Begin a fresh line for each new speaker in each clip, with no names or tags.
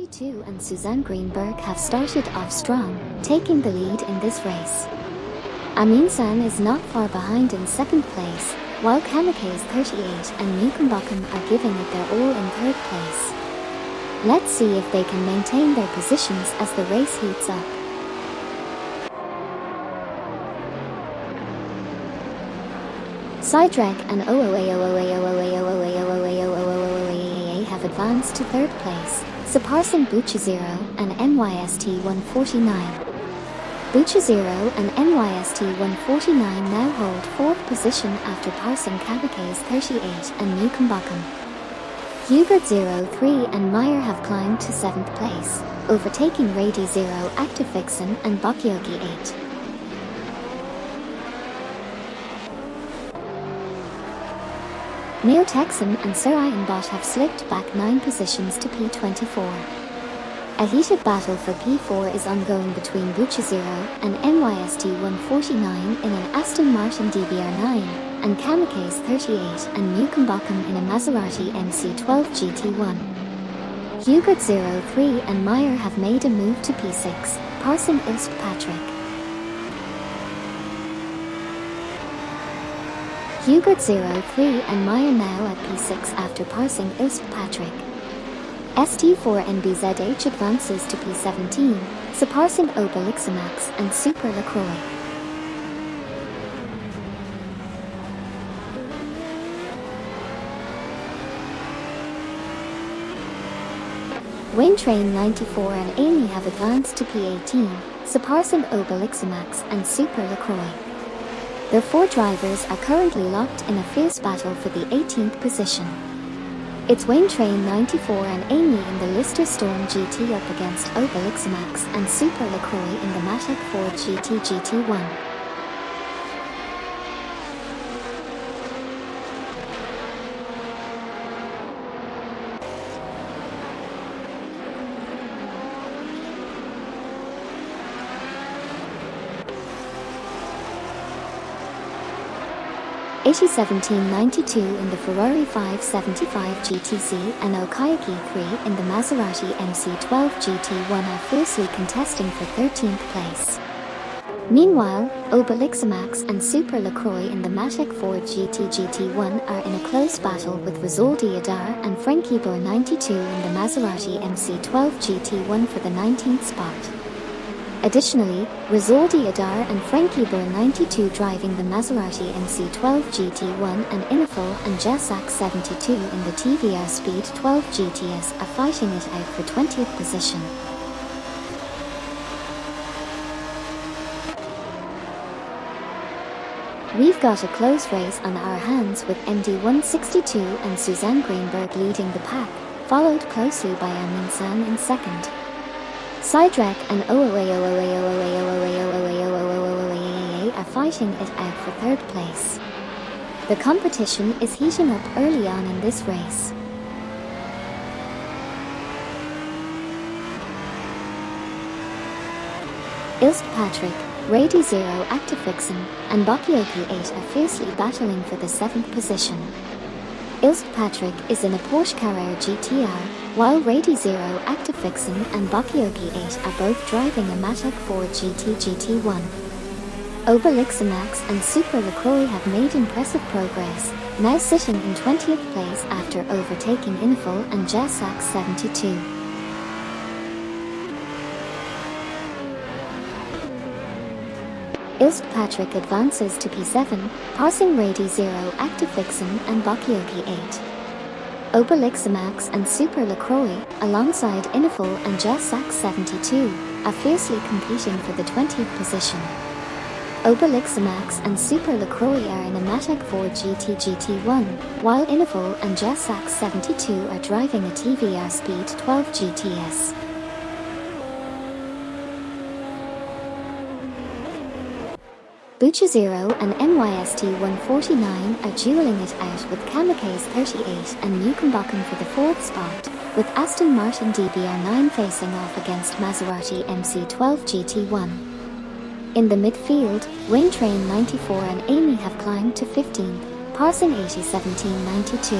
62 and Suzanne Greenberg have started off strong, taking the lead in this race. Amin-san is not far behind in second place, while Kamikaze 38 and Newcombotham are giving it their all in third place. Let's see if they can maintain their positions as the race heats up. Sidrek and have advanced to third place, surpassing Buchazero and NYST 149. Buchazero and NYST 149 now hold fourth position after passing Kamikaze 38 and Newcombotham. Hugert 03 and Meyer have climbed to seventh place, overtaking Rady 0, Active Vixen and Bakyogi 8. Neo-Texan and Sir Ironbot have slipped back 9 positions to P24. A heated battle for P4 is ongoing between Buchazero and NYST 149 in an Aston Martin DBR9, and Kamikaze 38 and Newcombotham in a Maserati MC12 GT1. Hugert 03 and Meyer have made a move to P6, passing Ilst Patrick. Hugert 03 and Meyer now at P6 after passing Ilst Patrick. ST4NBZH advances to P17, surpassing Obelixamax and Super LaCroix. Wayne Train 94 and Amy have advanced to P18, surpassing Obelixamax and Super LaCroix. The 4 drivers are currently locked in a fierce battle for the 18th position. It's Wayne Train 94 and Amy in the Lister Storm GT up against Obelixamax and Super LaCroix in the Matic Ford GT GT1. Ishi 1792 in the Ferrari 575 GTC and Okayaki 3 in the Maserati MC12 GT1 are fiercely contesting for 13th place. Meanwhile, Obelixamax and Super LaCroix in the Matic Ford GT GT1 are in a close battle with Rizaldi Adar and Frankie Boer 92 in the Maserati MC12 GT1 for the 19th spot. Additionally, Rizaldi Adar and Frankie Boer 92 driving the Maserati MC12 GT1 and Inifil and Jasak 72 in the TVR Speed 12 GTS are fighting it out for 20th position. We've got a close race on our hands with MD162 and Suzanne Greenberg leading the pack, followed closely by Amin-san in second. Sidrek and are fighting it out for third place. The competition is heating up early on in this race. Ilst Patrick, Rady 0, Active Vixen, and Bakyogi 8 are fiercely battling for the 7th position. Ilst Patrick is in a Porsche Carrera GTR, while Rady 0, Active Vixen, and Bakyogi 8 are both driving a Matic Ford GT GT1. Obelixamax and Super LaCroix have made impressive progress, now sitting in 20th place after overtaking Inifil and Jasak 72. Ilst Patrick advances to P7, passing Rady 0, Active Vixen, and Bakyogi 8. Obelixamax and Super LaCroix, alongside Inifil and Jasak 72, are fiercely competing for the 20th position. Obelixamax and Super LaCroix are in a Matic Ford GT GT1, while Inifil and Jasak 72 are driving a TVR Speed 12 GTS. Buchazero and NYST 149 are dueling it out with Kamikaze 38 and Newcombotham for the 4th spot, with Aston Martin DBR9 facing off against Maserati MC12 GT1. In the midfield, Wayne Train 94 and Amy have climbed to 15th, passing 1792.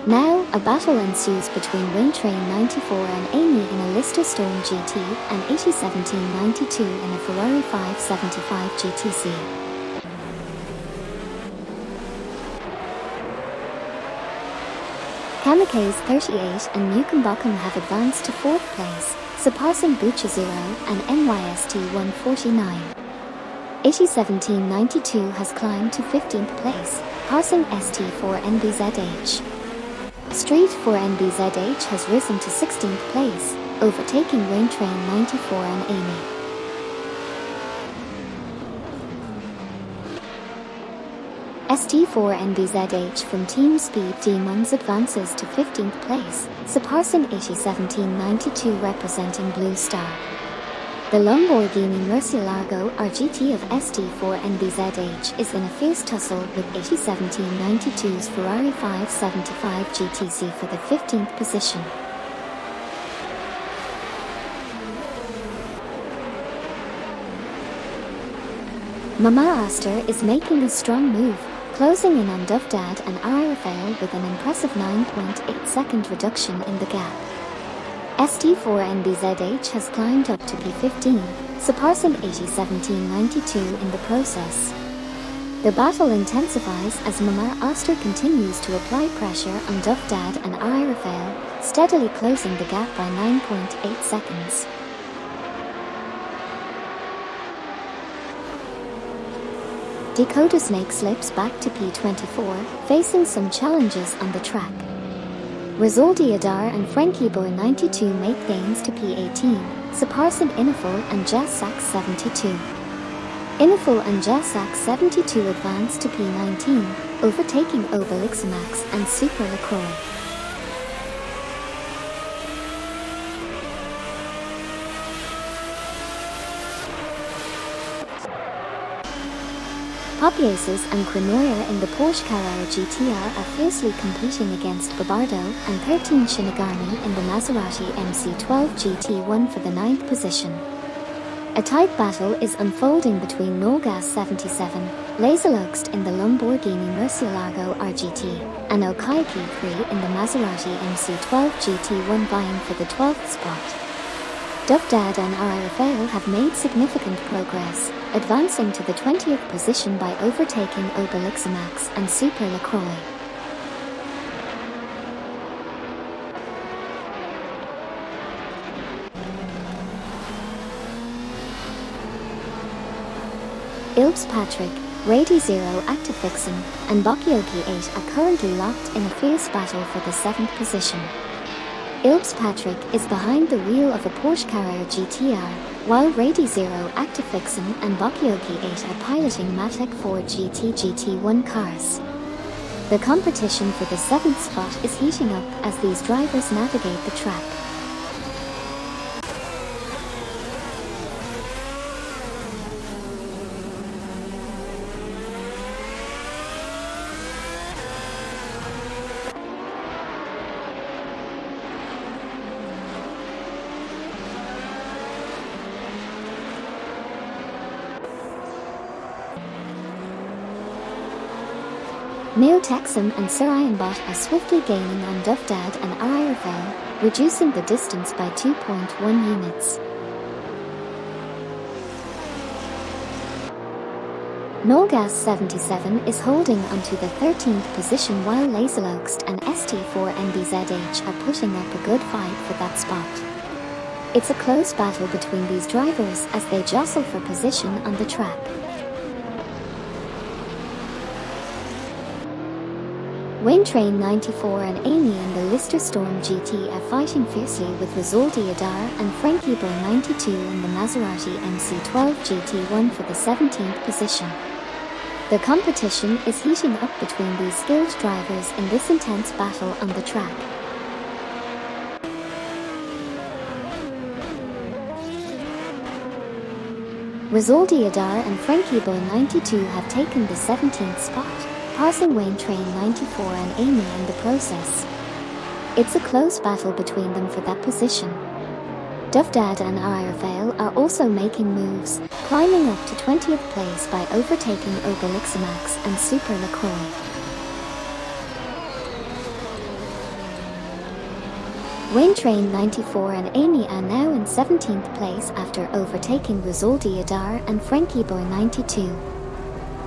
Now, a battle ensues between Wayne Train 94 and Amy in a Lister Storm GT and 1792 in a Ferrari 575 GTC. Kamikaze 38 and Mukumbakum have advanced to 4th place, surpassing Bucha 0 and NYST 149. 1792 has climbed to 15th place, passing ST4 NBZH. Street 4 NBZH has risen to 16th place, overtaking Wayne Train 94 and Amy. ST4 NBZH from Team Speed Demons advances to 15th place, surpassing 1792 representing Blue Star. The Lamborghini Murcielago RGT of ST4 NBZH is in a fierce tussle with 1792's Ferrari 575 GTC for the 15th position. Mama Aster is making a strong move, closing in on Dovdad and Arifale with an impressive 9.8 second reduction in the gap. ST4 NBZH has climbed up to P15, surpassing 1792 in the process. The battle intensifies as Mama Aster continues to apply pressure on Dovdad and Arifale, steadily closing the gap by 9.8 seconds. Dakota Snake slips back to P24, facing some challenges on the track. Rizaldi Adar and Frankie Boy 92 make gains to P18, surpassing Iniful and Jassax 72. Iniful and Jassax 72 advance to P19, overtaking Obelixamax and Super LaCroix. Papiaces and Crenoia in the Porsche Carrera GTR are fiercely competing against Babardo and 13 Shinigami in the Maserati MC12 GT1 for the 9th position. A tight battle is unfolding between Norgas 77, Laserluxt in the Lamborghini Murcielago RGT, and Okayaki 3 in the Maserati MC12 GT1 vying for the 12th spot. Dovdad and Arifale have made significant progress, advancing to the 20th position by overtaking Obelixamax and Super LaCroix. Ilbs Patrick, Rady Zero Actifixen, and Bakyoki 8 are currently locked in a fierce battle for the 7th position. Ilbs Patrick is behind the wheel of a Porsche Carrera GTR, while Rady Zero Actifixen and Bakyoki 8 are piloting Matek 4 GT GT1 cars. The competition for the 7th spot is heating up as these drivers navigate the track. Neotexum and Sarayanbot are swiftly gaining on Dovdad and Arifale, reducing the distance by 2.1 units. Norgas 77 is holding onto the 13th position while Laserluxt and ST4 NBZH are putting up a good fight for that spot. It's a close battle between these drivers as they jostle for position on the track. Wayne Train 94 and Amy in the Lister Storm GT are fighting fiercely with Rizaldi Adar and Frankie Boy 92 in the Maserati MC12 GT1 for the 17th position. The competition is heating up between these skilled drivers in this intense battle on the track. Rizaldi Adar and Frankie Boy 92 have taken the 17th spot, passing Wayne Train 94 and Amy in the process. It's a close battle between them for that position. Dovdad and Arifale are also making moves, climbing up to 20th place by overtaking Obelixamax and Super LaCroix. Wayne Train 94 and Amy are now in 17th place after overtaking Rizaldi Adar and Frankie Boy 92.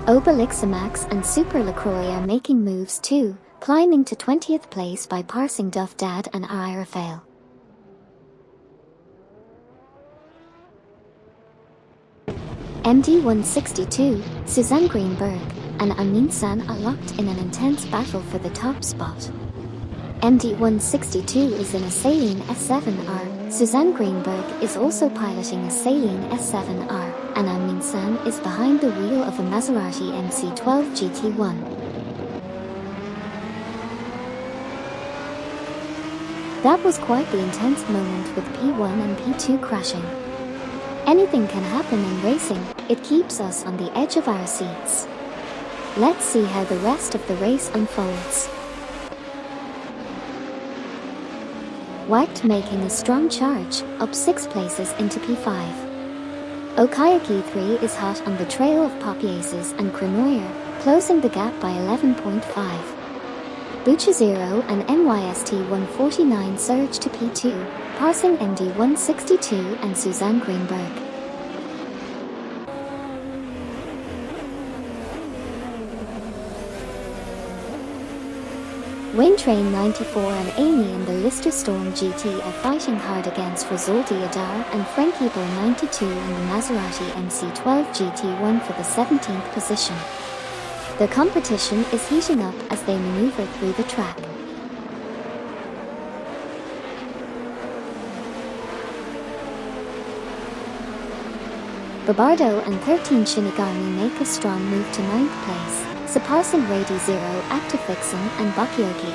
Obelixamax and Super LaCroix are making moves too, climbing to 20th place by passing Duff Dad and Irafael. MD162, Suzanne Greenberg, and Amin San are locked in an intense battle for the top spot. MD162 is in a Saleen S7R, Suzanne Greenberg is also piloting a Saleen S7R, and Amin San is behind the wheel of a Maserati MC12 GT1. That was quite the intense moment with P1 and P2 crashing. Anything can happen in racing, it keeps us on the edge of our seats. Let's see how the rest of the race unfolds. Whacked making a strong charge, up 6 places into P5. Okayaki 3 is hot on the trail of Papiaces and Crenoyer, closing the gap by 11.5. Bucha0 and MYST 149 surge to P2, passing MD 162 and Suzanne Greenberg. Wayne Train 94 and Amy in the Lister Storm GT are fighting hard against Rizaldi Adar and Frankie Boy 92 in the Maserati MC12 GT1 for the 17th position. The competition is heating up as they maneuver through the track. Babardo and 13 Shinigami make a strong move to 9th place, surpassing Rady 0, Actifixen and Bakyoki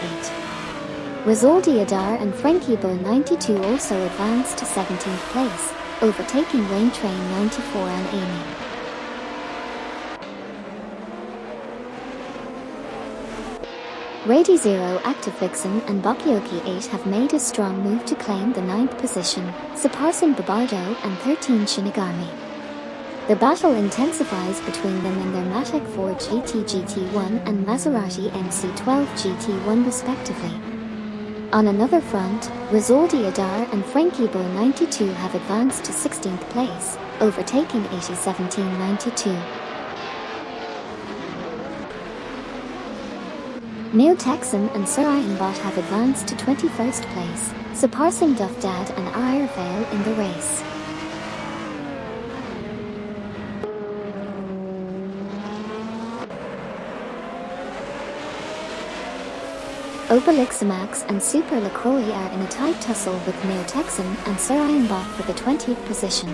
8. Rizaldi Adar and Frankie Boy 92 also advanced to 17th place, overtaking Wayne Train 94 and Amy. Rady 0, Actifixen and Bakyoki 8 have made a strong move to claim the 9th position, surpassing Babardo and 13 Shinigami. The battle intensifies between them and their Matic 4 GT GT1 and Maserati MC12 GT1 respectively. On another front, Rizaldi Adar and Frankie Boy 92 have advanced to 16th place, overtaking 801792. Neo Texan and Sir Ironbot have advanced to 21st place, surpassing Duff Dad and Irafael in the race. Obelixamax and Super LaCroix are in a tight tussle with Neo Texan and Sir Ironbot for the 20th position.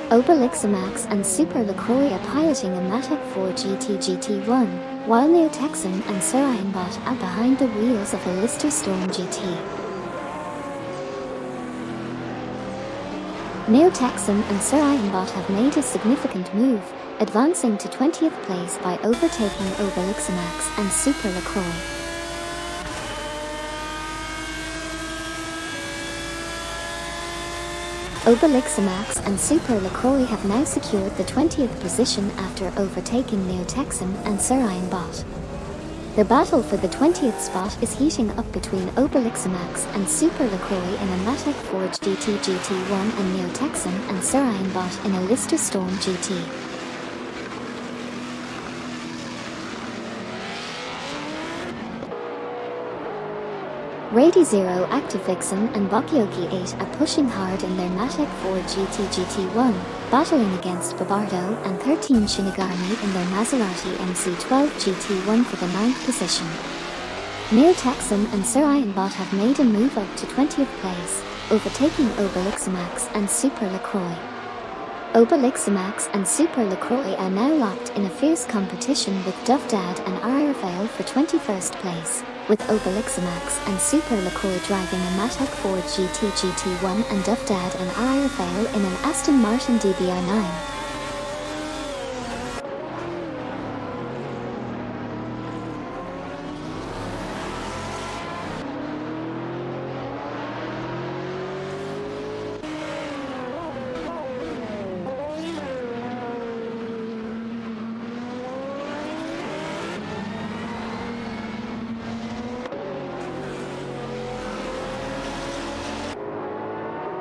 Obelixamax and Super LaCroix are piloting a Matic 4 GT GT1, while Neo Texan and Sir Ironbot are behind the wheels of a Lister Storm GT. Neo Texan and Sir Ironbot have made a significant move, advancing to 20th place by overtaking Obelixamax and Super LaCroix. Obelixamax and Super LaCroix have now secured the 20th position after overtaking Neo Texan and Sir Ironbot. The battle for the 20th spot is heating up between Obelixamax and Super LaCroix in a Matic Forge GT GT1 and Neo Texan and Sir Ironbot in a Lister Storm GT. Rady 0, Actifixen and Bakyoki 8 are pushing hard in their Matic 4 GT GT1, battling against Babardo and 13 Shinigami in their Maserati MC12 GT1 for the 9th position. Neo Texan and Sir Ironbot have made a move up to 20th place, overtaking Obelixamax and Super LaCroix. Obelixamax and Super LaCroix are now locked in a fierce competition with Duff Dad and Irafael for 21st place, with Obelixamax and Super LaCroix driving a Matic 4 GT GT1 and Duff Dad and Irafael in an Aston Martin DBR9.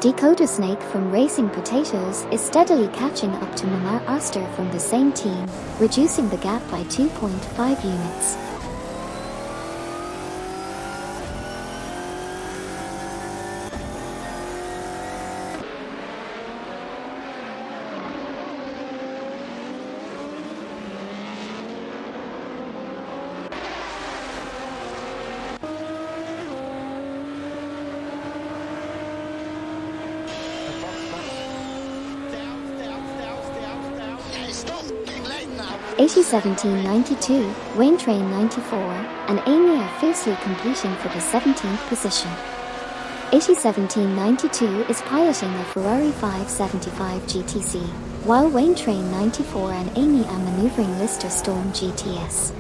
Decoder Snake from Racing Potatoes is steadily catching up to Mamar Oster from the same team, reducing the gap by 2.5 units. AC 1792, Wayne Train 94, and Amy are fiercely competing for the 17th position. AC 1792 is piloting a Ferrari 575 GTC, while Wayne Train 94 and Amy are maneuvering Lister Storm GTS.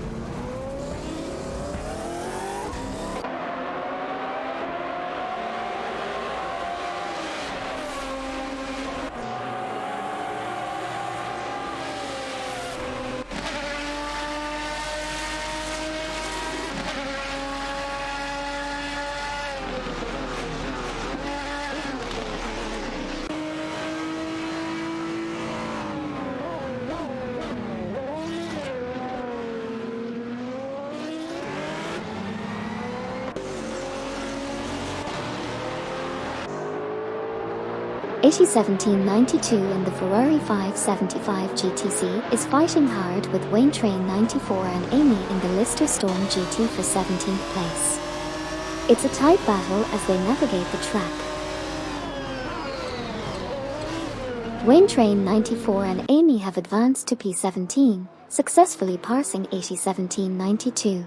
AC 1792 in the Ferrari 575 GTC is fighting hard with Wayne Train 94 and Amy in the Lister Storm GT for 17th place. It's a tight battle as they navigate the track. Wayne Train 94 and Amy have advanced to P17, successfully passing AC 1792.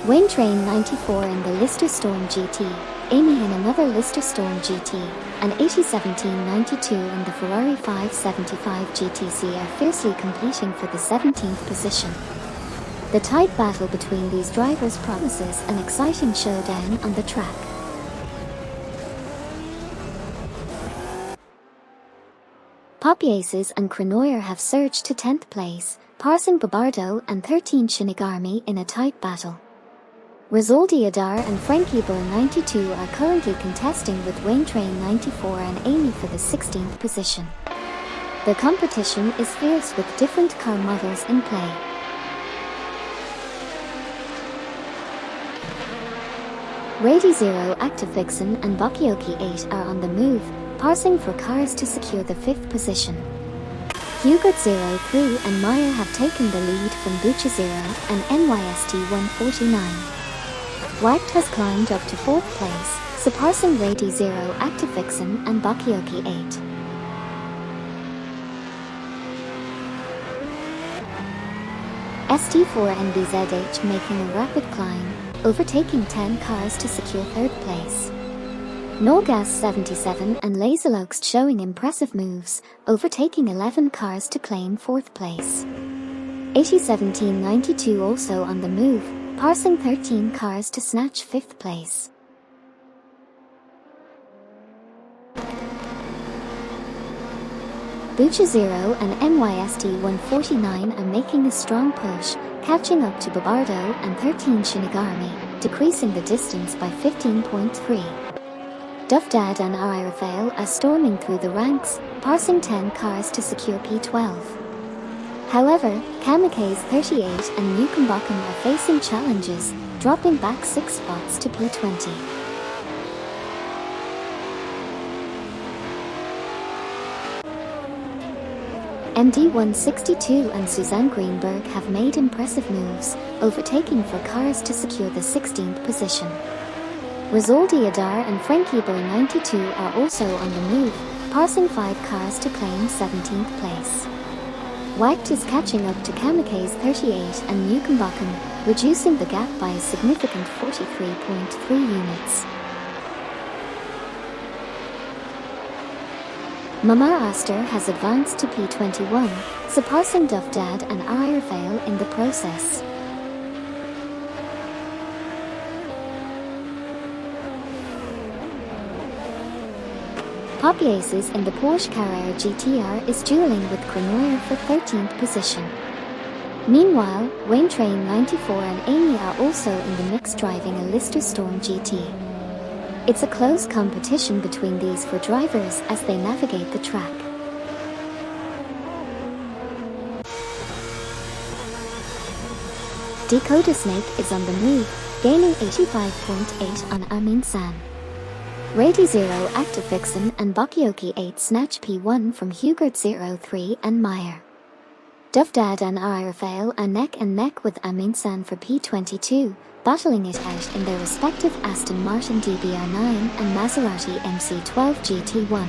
Wayne Train 94 in the Lister Storm GT, Amy in another Lister Storm GT, and AC 1792 in the Ferrari 575 GTC are fiercely competing for the 17th position. The tight battle between these drivers promises an exciting showdown on the track. Poppy Aces and Crenoir have surged to 10th place, passing Babardo and 13 Shinigami in a tight battle. Rizoldi Adar and Frankie Boy 92 are currently contesting with Wayne Train 94 and Amy for the 16th position. The competition is fierce with different car models in play. Rady Zero, Active Vixen and Bakioki 8 are on the move, passing for cars to secure the 5th position. Hugot 03 and Maya have taken the lead from Bucha 0 and NYST 149. Wacht has climbed up to 4th place, surpassing Rady 0, Active Vixen and Bakioki 8. ST4 and BZH making a rapid climb, overtaking 10 cars to secure 3rd place. Nolgas 77 and Laserlokes showing impressive moves, overtaking 11 cars to claim 4th place. AC 1792 also on the move, passing 13 cars to snatch 5th place. Bucha 0 and NYST 149 are making a strong push, catching up to Babardo and 13 Shinigami, decreasing the distance by 15.3. Duffdad and RI Rafael are storming through the ranks, passing 10 cars to secure P12. However, Kamikaze 38 and Nukambakum are facing challenges, dropping back 6 spots to P20. MD162 and Suzanne Greenberg have made impressive moves, overtaking for cars to secure the 16th position. Rizoldi Adar and Frankie Boy 92 are also on the move, passing 5 cars to claim 17th place. Wacht is catching up to Kamikaze 38 and Nukambakum, reducing the gap by a significant 43.3 units. Mamar Aster has advanced to P21, surpassing Dufdad and Airfail in the process. Poppy Aces in the Porsche Carrera GTR is dueling with Crenoir for 13th position. Meanwhile, Wayne Train 94 and Amy are also in the mix driving a Lister Storm GT. It's a close competition between these four drivers as they navigate the track. Dakota Snake is on the move, gaining 85.8 on Amin San. Rady 0 Active Vixen and Bakioki 8 snatch P1 from Hugert 03 and Meyer. Dufdad and Airfail are neck and neck with Amin San for P22, battling it out in their respective Aston Martin DBR9 and Maserati MC12 GT1.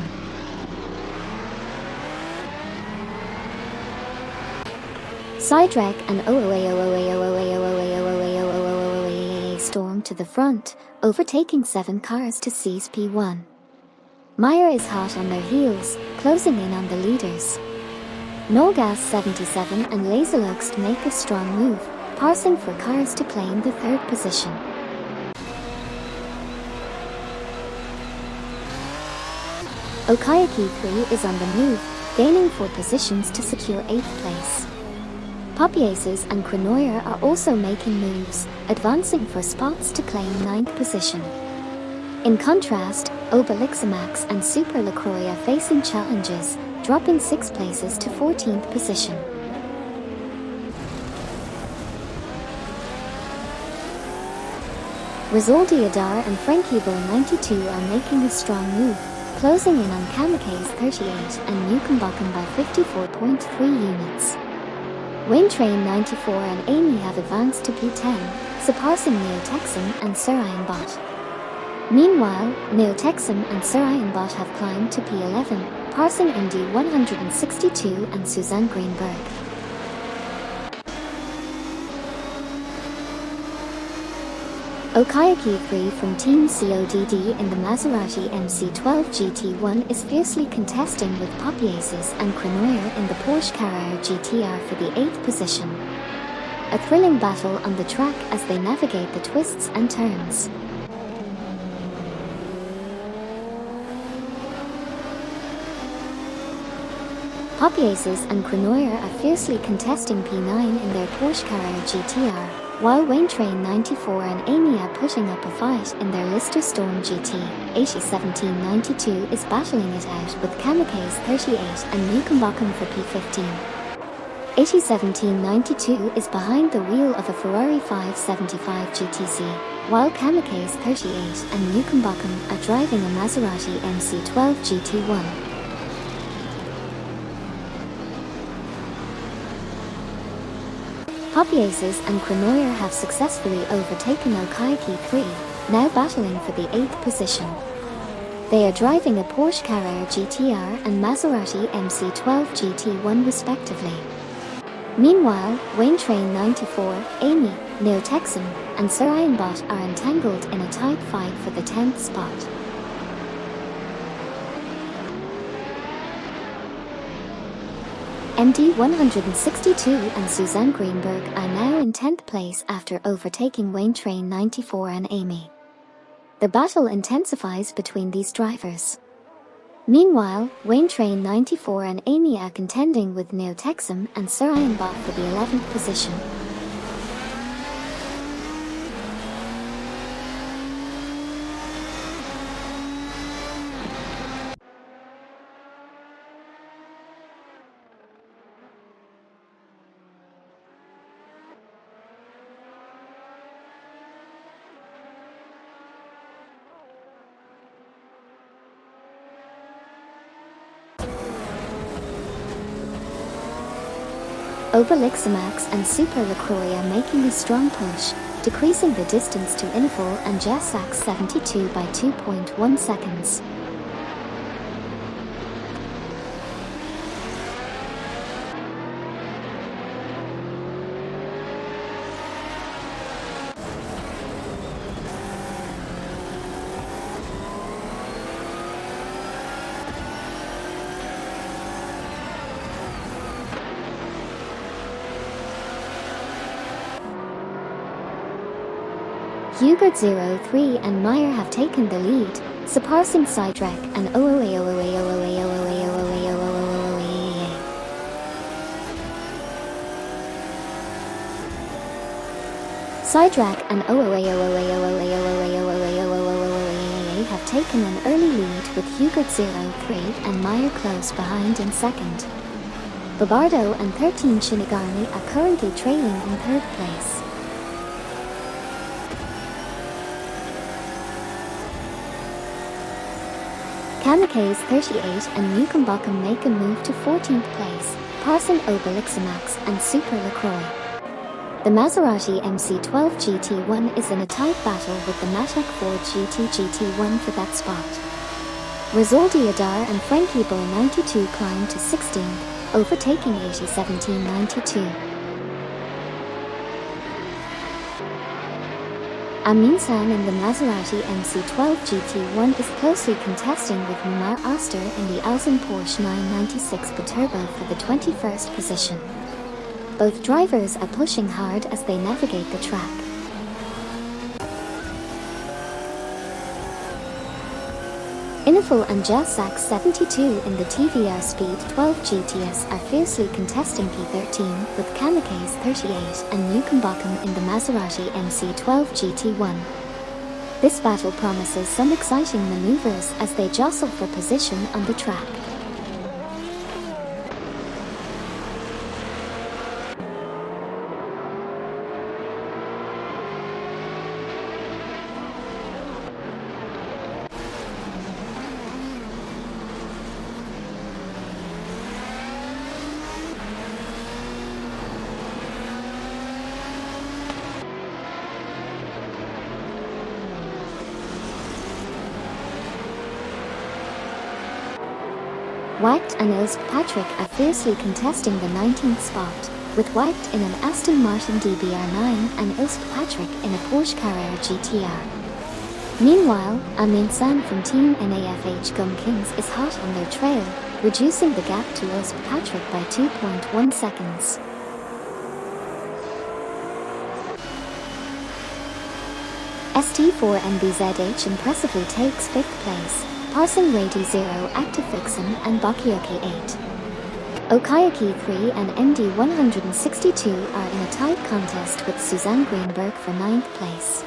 Sidetrack and storm to the front, overtaking 7 cars to seize P1. Meyer is hot on their heels, closing in on the leaders. Nolgas 77 and Laserlux make a strong move, parsing for cars to claim the 3rd position. Okayaki 3 is on the move, gaining 4 positions to secure 8th place. Poppy Aces and Crenoir are also making moves, advancing for spots to claim 9th position. In contrast, Obelixamax and Super LaCroix are facing challenges, dropping 6 places to 14th position. Rizaldi Adar and Frankie Bo 92 are making a strong move, closing in on Kamikaze 38 and Newcombocken by 54.3 units. Wayne Train 94 and Amy have advanced to P10, surpassing Neo-Texan and Sir Ironbot. Meanwhile, Neo-Texan and Sir Ironbot have climbed to P11, parsing Indy 162 and Suzanne Greenberg. Okayaki 3 from Team CODD in the Maserati MC12 GT1 is fiercely contesting with Poppy Aces and Crenoir in the Porsche Carrera GTR for the 8th position. A thrilling battle on the track as they navigate the twists and turns. Poppy Aces and Crenoir are fiercely contesting P9 in their Porsche Carrera GTR, while Wayne Train 94 and Amy are putting up a fight in their Lister Storm GT. 801792 is battling it out with Kamikaze 38 and Newcombocken for P15. 801792 is behind the wheel of a Ferrari 575 GTC, while Kamikaze 38 and Newcombocken are driving a Maserati MC12 GT1. Poppy Aces and Crenoir have successfully overtaken Okayaki 3, now battling for the 8th position. They are driving a Porsche Carrera GTR and Maserati MC12 GT1 respectively. Meanwhile, Wayne Train 94, Amy, Neo-Texan, and Sir Ironbot are entangled in a tight fight for the 10th spot. MD 162 and Suzanne Greenberg are now in 10th place after overtaking Wayne Train 94 and Amy. The battle intensifies between these drivers. Meanwhile, Wayne Train 94 and Amy are contending with Neo-Texan and Sir Ironbot for the 11th position. Obelixamax and Super LaCroix are making a strong push, decreasing the distance to Infol and Jassax 72 by 2.1 seconds. Hugert 03 and Meyer have taken the lead, surpassing Sidrek and Sidrak and have taken an early lead with Hugert 03 and Meyer close behind in second. Bobardo and 13 Shinigami are currently trailing in third place. Kamikaze 38 and Newcombotham make a move to 14th place, passing Obelixamax and Super LaCroix. The Maserati MC12 GT1 is in a tight battle with the Matic Ford GT1 for that spot. Rizaldi Adar and Frankie Bull 92 climb to 16th, overtaking 801792. Amin San in the Maserati MC12 GT1 is closely contesting with Mumar Oster in the Alzen Porsche 996 Biturbo for the 21st position. Both drivers are pushing hard as they navigate the track. Inifel and Jassax 72 in the TVR Speed 12 GTS are fiercely contesting P13 with Kamikaze 38 and Newcombotham in the Maserati MC12 GT1. This battle promises some exciting maneuvers as they jostle for position on the track. Wacht and Ilst Patrick are fiercely contesting the 19th spot, with Wacht in an Aston Martin DBR9 and Ilst Patrick in a Porsche Carrera GTR. Meanwhile, Amin San from Team NAFH Gum Kings is hot on their trail, reducing the gap to Ilst Patrick by 2.1 seconds. ST4NBZH impressively takes 5th place, passing Rady 0, Actifixon and Bakioki 8. Okayaki 3 and MD 162 are in a tight contest with Suzanne Greenberg for 9th place.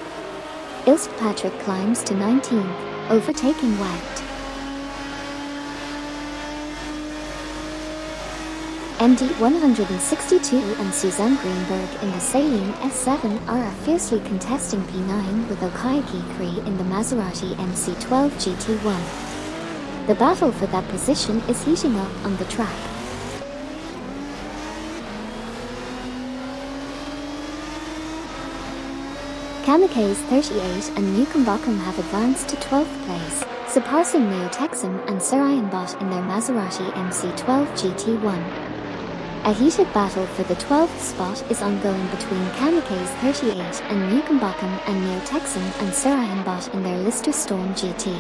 Ilst Patrick climbs to 19th, overtaking Wacht. MD 162 and Suzanne Greenberg in the Saleen S7 are fiercely contesting P9 with Okayaki 3 in the Maserati MC12 GT1. The battle for that position is heating up on the track. Kamikaze 38 and Newcombotham have advanced to 12th place, surpassing Neotexum and Sarayanbot in their Maserati MC12 GT1. A heated battle for the 12th spot is ongoing between Kamikaze 38 and Newcombotham and Neotexum and Sarayanbot in their Lister Storm GT.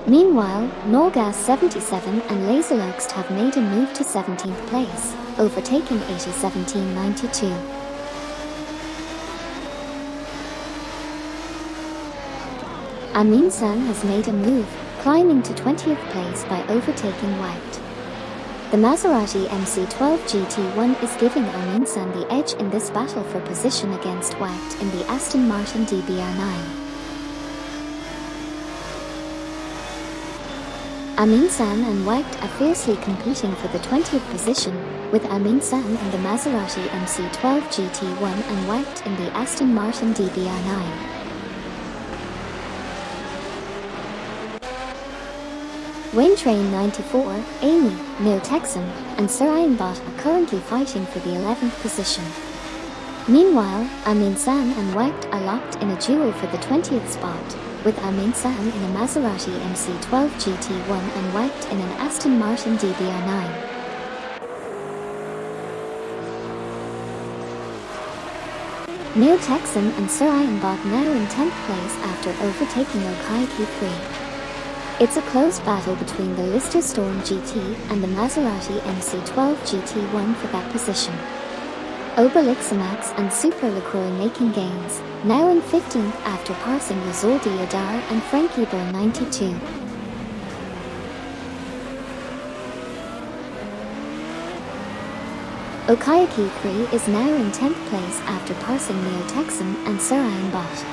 Meanwhile, Norgas 77 and Laserloxt have made a move to 17th place, overtaking 801792. Amin San has made a move, climbing to 20th place by overtaking Wacht. The Maserati MC12 GT1 is giving Amin San the edge in this battle for position against Wacht in the Aston Martin DBR9. Amin San and Wacht are fiercely competing for the 20th position, with Amin San in the Maserati MC12 GT1 and Wacht in the Aston Martin DBR9. Wayne Train 94, Amy, Neotexum, and Sarayanbot are currently fighting for the 11th position. Meanwhile, Amin San and Wacht are locked in a duel for the 20th spot, with Amin San in a Maserati MC12 GT1 and Wacht in an Aston Martin DBR9. Neotexum and Sarayanbot now in 10th place after overtaking Okayaki 3. It's a close battle between the Lister Storm GT and the Maserati MC12 GT1 for that position. Obelixamax and Super LaCroix making gains, now in 15th after passing Rizaldi Adar and Frankie Burr 92. Okayaki Cree is now in 10th place after passing Neo Texan and Sarayan Bot.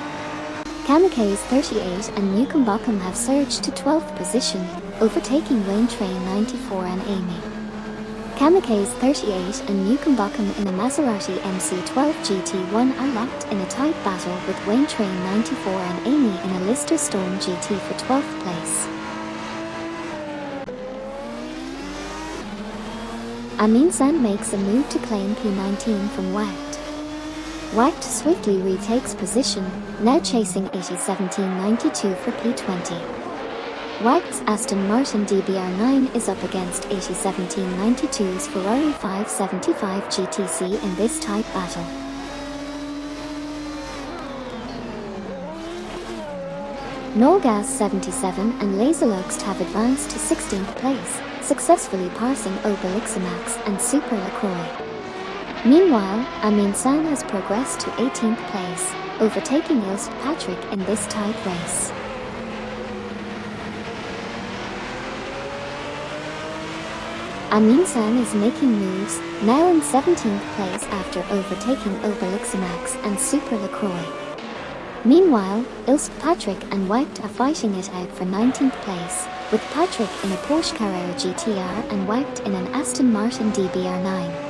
Kamikaze 38 and Newcomb Bockham have surged to 12th position, overtaking Wayne Train 94 and Amy. Kamikaze 38 and Newcomb Bockham in a Maserati MC12 GT1 are locked in a tight battle with Wayne Train 94 and Amy in a Lister Storm GT for 12th place. Amin San makes a move to claim P19 from Wacht. Wacht swiftly retakes position, now chasing 801792 for P20. Wacht's Aston Martin DBR9 is up against 801792's Ferrari 575 GTC in this tight battle. Nolgas 77 and Laserluxt have advanced to 16th place, successfully passing Obelixamax and Super LaCroix. Meanwhile, Amin San has progressed to 18th place, overtaking Ilse Patrick in this tight race. Amin San is making moves, now in 17th place after overtaking Obelixamax and Super LaCroix. Meanwhile, Ilse Patrick and Wacht are fighting it out for 19th place, with Patrick in a Porsche Carrera GTR and Wacht in an Aston Martin DBR9.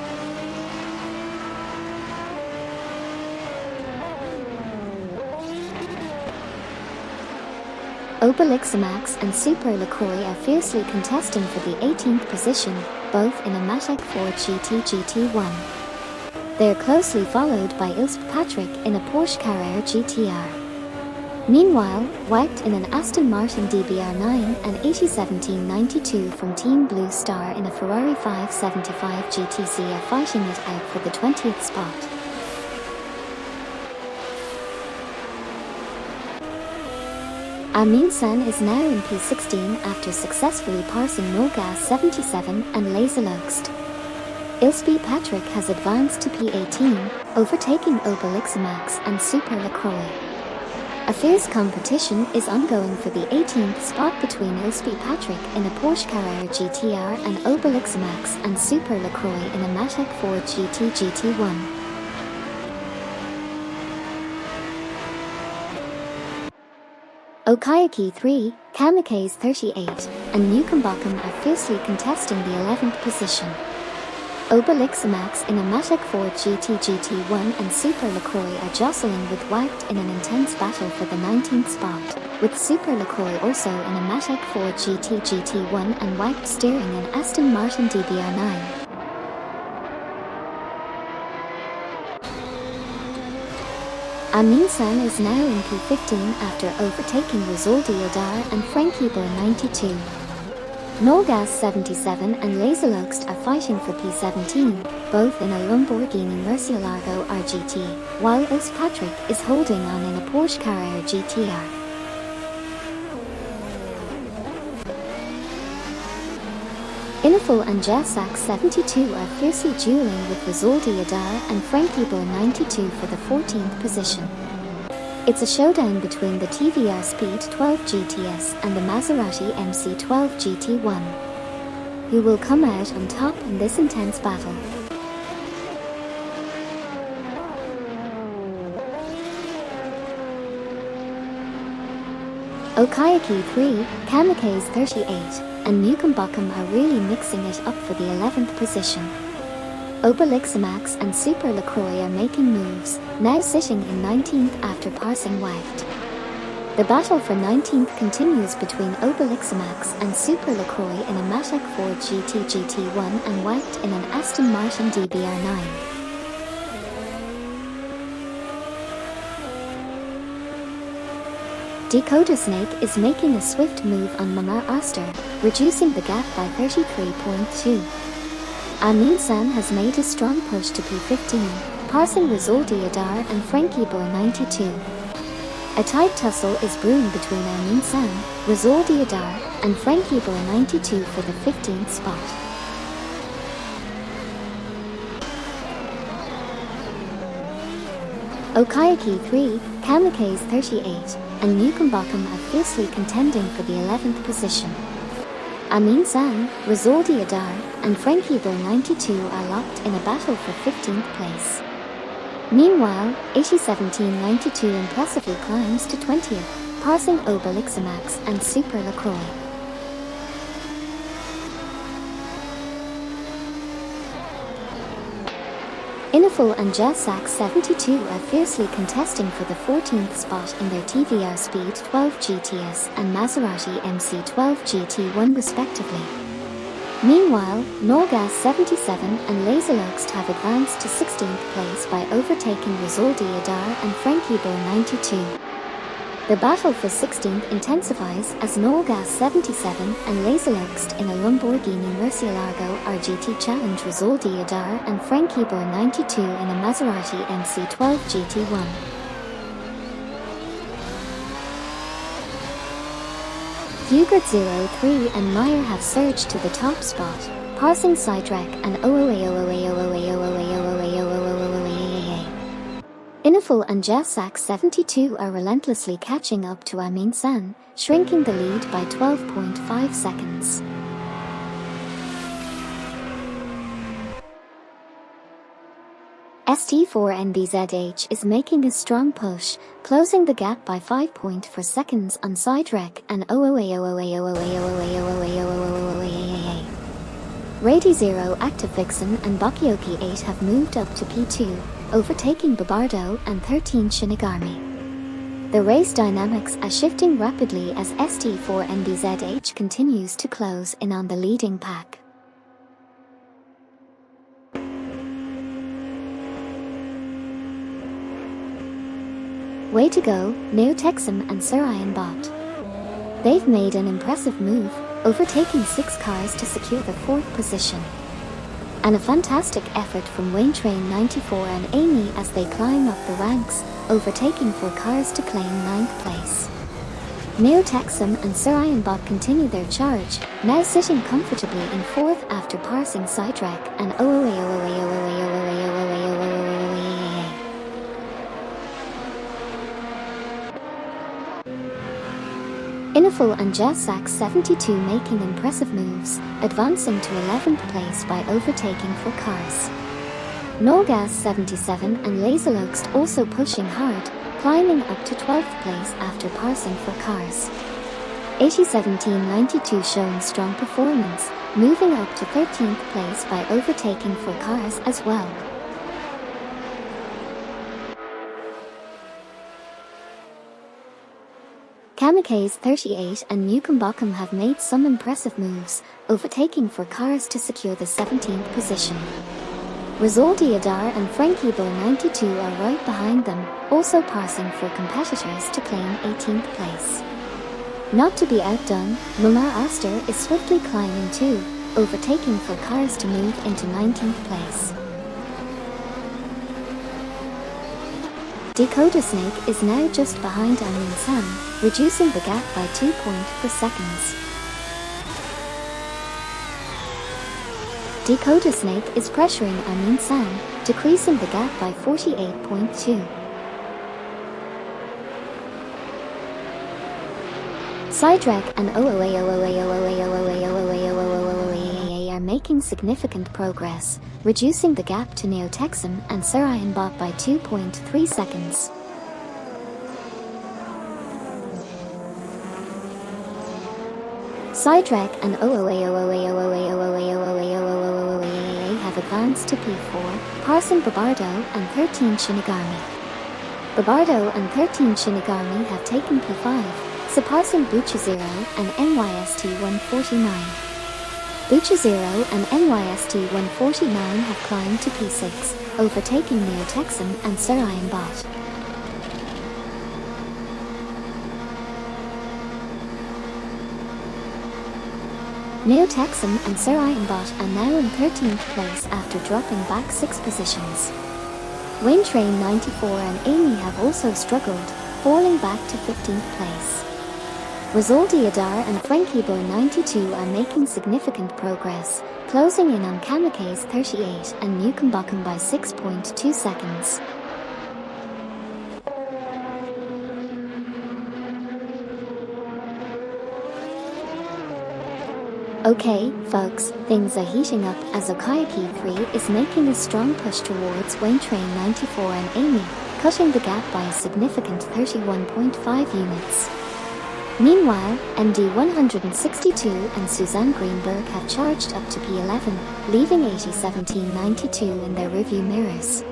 Obelixamax and Super LaCroix are fiercely contesting for the 18th position, both in a Matic Ford GT GT1. They are closely followed by Ilse Patrick in a Porsche Carrera GTR. Meanwhile, Wacht in an Aston Martin DBR9 and 801792 from Team Blue Star in a Ferrari 575 GTC are fighting it out for the 20th spot. Amin San is now in P16 after successfully passing Nolgas 77 and Laserluxt. Ilse Patrick has advanced to P18, overtaking Obelixamax and Super LaCroix. A fierce competition is ongoing for the 18th spot between Ilse Patrick in a Porsche Carrera GTR and Obelixamax and Super LaCroix in a Matic Ford GT GT1. Okayaki 3, Kamikaze 38, and Newcomb Bockham are fiercely contesting the 11th position. Obelixamax in a Matic Ford GT GT1 and Super LaCroix are jostling with Wacht in an intense battle for the 19th spot, with Super LaCroix also in a Matic Ford GT GT1 and Wacht steering an Aston Martin DBR9. Amin San is now in P15 after overtaking Rizaldi Adar and Frankie Burr 92. Nolgas 77 and Laserluxt are fighting for P17, both in a Lamborghini Murcielago RGT, while Ilse Patrick is holding on in a Porsche Carrera GTR. Inifel and Jassac 72 are fiercely dueling with Rizaldi Adar and Frankie Burr 92 for the 14th position. It's a showdown between the TVR Speed 12 GTS and the Maserati MC12 GT1. Who will come out on top in this intense battle? Okayaki 3, Kamikaze 38, and Newcomb Bockham are really mixing it up for the 11th position. Obelixamax and Super LaCroix are making moves, now sitting in 19th after passing Wacht. The battle for 19th continues between Obelixamax and Super LaCroix in a Matic Ford GT GT1 and Wacht in an Aston Martin DBR9. Dakota Snake is making a swift move on Mama Oster, reducing the gap by 33.2. Amin San has made a strong push to P15, passing Rizaldi Adar and Frankie Burr 92. A tight tussle is brewing between Amin San, Rizaldi Adar, and Frankie Burr 92 for the 15th spot. Okayaki 3, Kamikaze 38, and Nukambakum are fiercely contending for the 11th position. Amin San, Rizaldi Adar, and Frankie Bo 92 are locked in a battle for 15th place. Meanwhile, 801792 impressively climbs to 20th, passing Obelixamax and Super LaCroix. Iniful and Jessak 72 are fiercely contesting for the 14th spot in their TVR Speed 12 GTS and Maserati MC12 GT1 respectively. Meanwhile, Norgas 77 and Laserloxt have advanced to 16th place by overtaking Rizaldi Adar and Frankie Bo 92. The battle for 16th intensifies as Norgas 77 and Laserloxt in a Lamborghini Murcielago RGT challenge Rizaldi Adar and Frankie Bo 92 in a Maserati MC12 GT1. Fugard 03 and Meyer have surged to the top spot, passing Sidetrack and Iniful and Jessak 72 are relentlessly catching up to Amin San, shrinking the lead by 12.5 seconds. ST4NBZH is making a strong push, closing the gap by 5.4 seconds on Sidetrack and Rady 0, Active Vixen and Bakioki 8 have moved up to P2, overtaking Babardo and 13 Shinigami. The race dynamics are shifting rapidly as ST4NBZH continues to close in on the leading pack. Way to go, Neotexum and Sarayan Bot. They've made an impressive move, overtaking 6 cars to secure the 4th position. And a fantastic effort from Waintrain 94 and Amy as they climb up the ranks, overtaking 4 cars to claim 9th place. Neotexum and Sarayan Bot continue their charge, now sitting comfortably in 4th after passing Sidetrack and Iniful and Jessak 72 making impressive moves, advancing to 11th place by overtaking 4 cars. Norgas 77 and Laserloxt also pushing hard, climbing up to 12th place after passing 4 cars. 801792 showing strong performance, moving up to 13th place by overtaking 4 cars as well. Kamikaze 38 and Nukambakum have made some impressive moves, overtaking 4 cars to secure the 17th position. Rizaldi Adar and Frankie Bo 92 are right behind them, also passing 4 competitors to claim 18th place. Not to be outdone, Mumar Aster is swiftly climbing too, overtaking 4 cars to move into 19th place. Dakota Snake is now just behind Amin San, reducing the gap by 2.4 seconds. Dakota Snake is pressuring Amin San, decreasing the gap by 48.2. Sidetrack and are making significant progress, reducing the gap to Neotexum and Sarayan Bot by 2.3 seconds. Sidetrack and have advanced to P4, passing Babardo and 13 Shinigami. Babardo and 13 Shinigami have taken P5, surpassing Bucha 0 and NYST 149. Bucha 0 and NYST 149 have climbed to P6, overtaking Neotexum and Sarayan Bot. Neotexum and Sarayan Bot are now in 13th place after dropping back 6 positions. Waintrain 94 and Amy have also struggled, falling back to 15th place. Rizaldi Adar and Frankie Bo 92 are making significant progress, closing in on Kamikaze 38 and Nukambakum by 6.2 seconds. Okay, folks, things are heating up as Okayaki 3 is making a strong push towards Wayne Train 94 and Amy, cutting the gap by a significant 31.5 units. Meanwhile, MD 162 and Suzanne Greenberg have charged up to P11, leaving 801792 in their rearview mirrors.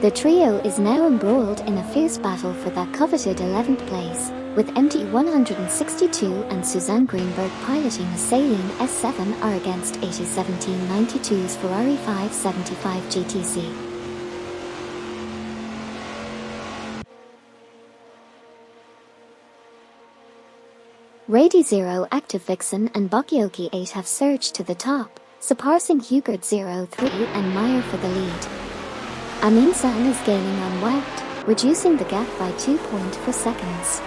The trio is now embroiled in a fierce battle for that coveted 11th place, with MD 162 and Suzanne Greenberg piloting a Saleen S7R against 801792's Ferrari 575 GTC. Rady 0, Active Vixen and Bakioki 8 have surged to the top, surpassing Hugert 03 and Meyer for the lead. Amin-san is gaining on Wacht, reducing the gap by 2.4 seconds.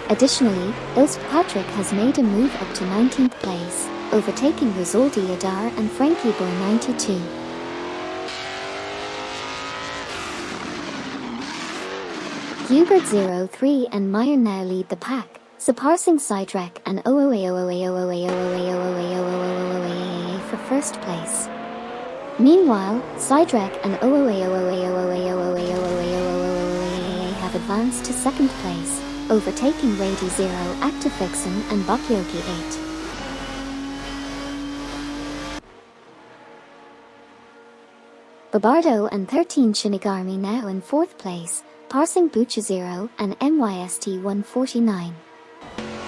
Additionally, Ilse Patrick has made a move up to 19th place, overtaking Rizoldi Adar and Frankie Boy 92. Hugert 03 and Meyer now lead the pack, surpassing Sidrek and OOA for first place. Meanwhile, Sidrek and OOA have advanced to second place, overtaking Rady 0, Active Vixen and Bakioki 8. Babardo and 13 Shinigami now in fourth place, passing Bucha 0 and MYST 149.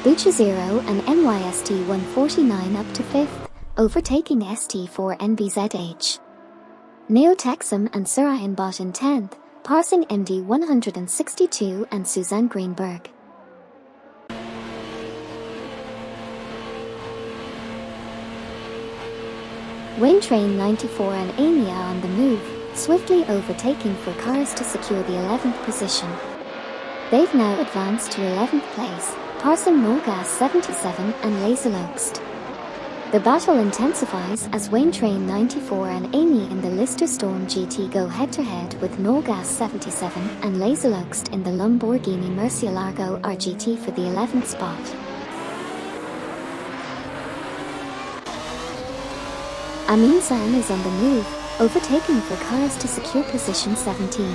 Bucha 0 and MYST 149 up to 5th, overtaking ST4 NBZH. Neotexum and Surayan Bot in 10th, passing MD 162 and Suzanne Greenberg. Wayne Train 94 and Amy are on the move, swiftly overtaking for cars to secure the 11th position. They've now advanced to 11th place, passing Norgas 77 and Laserloxt. The battle intensifies as Wayne Train 94 and Amy in the Lister Storm GT go head-to-head with Norgas 77 and Laserloxt in the Lamborghini Murcielago RGT for the 11th spot. Amin-san is on the move, overtaking for cars to secure position 17.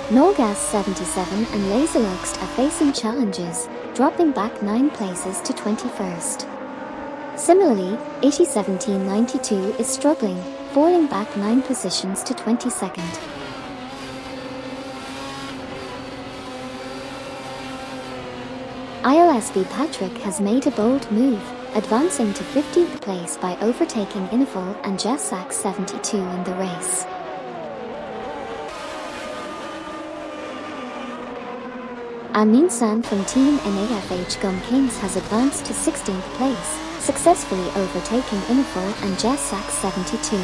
Norgas 77 and Laserloxt are facing challenges, dropping back 9 places to 21st. Similarly, 801792 is struggling, falling back 9 positions to 22nd. ILSB Patrick has made a bold move, advancing to 15th place by overtaking Inifol and Jassak 72 in the race. Amin-san from Team NAFH Gum Kings has advanced to 16th place, successfully overtaking Inifol and Jassak 72.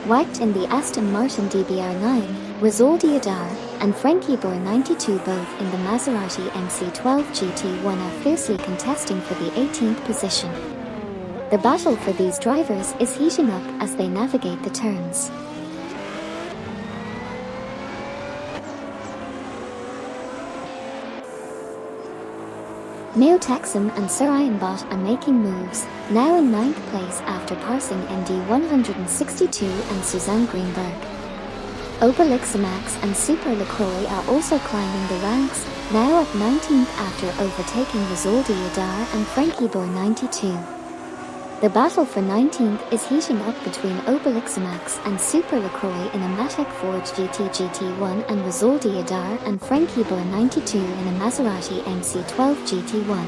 Wacht in the Aston Martin DBR9, Rizoldi Adar, and Frankie Boy 92 both in the Maserati MC12 GT1 are fiercely contesting for the 18th position. The battle for these drivers is heating up as they navigate the turns. Neotexum and Surayan Bot are making moves, now in 9th place after passing MD 162 and Suzanne Greenberg. Obelixamax and Super LaCroix are also climbing the ranks, now at 19th after overtaking Rizoldi Adar and Frankie Boy 92. The battle for 19th is heating up between Obelixamax and Super LaCroix in a Matek Ford GT1 and Rizoldi Adar and Frankie Boy 92 in a Maserati MC12 GT1.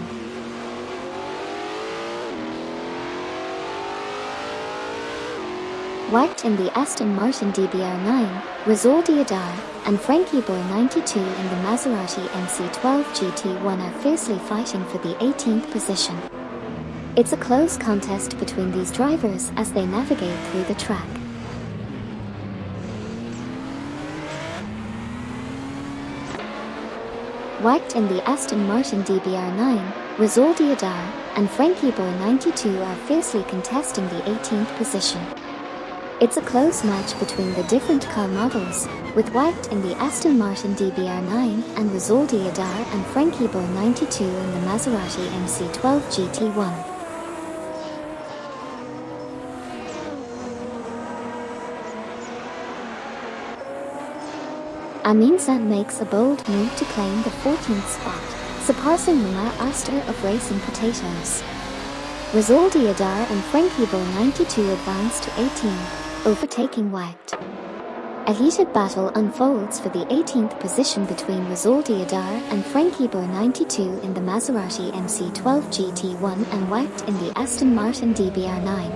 Wacht in the Aston Martin DBR9, Rizoldi Adar, and Frankie Boy 92 in the Maserati MC12 GT1 are fiercely fighting for the 18th position. It's a close contest between these drivers as they navigate through the track. Wacht in the Aston Martin DBR9, Rizoldi Adar, and Frankie Boy 92 are fiercely contesting the 18th position. It's a close match between the different car models, with White in the Aston Martin DBR9 and Rizaldi Adar and Frankie Bo 92 in the Maserati MC12 GT1. Aminsan makes a bold move to claim the 14th spot, surpassing Mama Aster of Racing Potatoes. Rizaldi Adar and Frankie Bo 92 advance to 18, overtaking White. A heated battle unfolds for the 18th position between Rizaldi Adar and Frankie Bo 92 in the Maserati MC12 GT1 and White in the Aston Martin DBR9.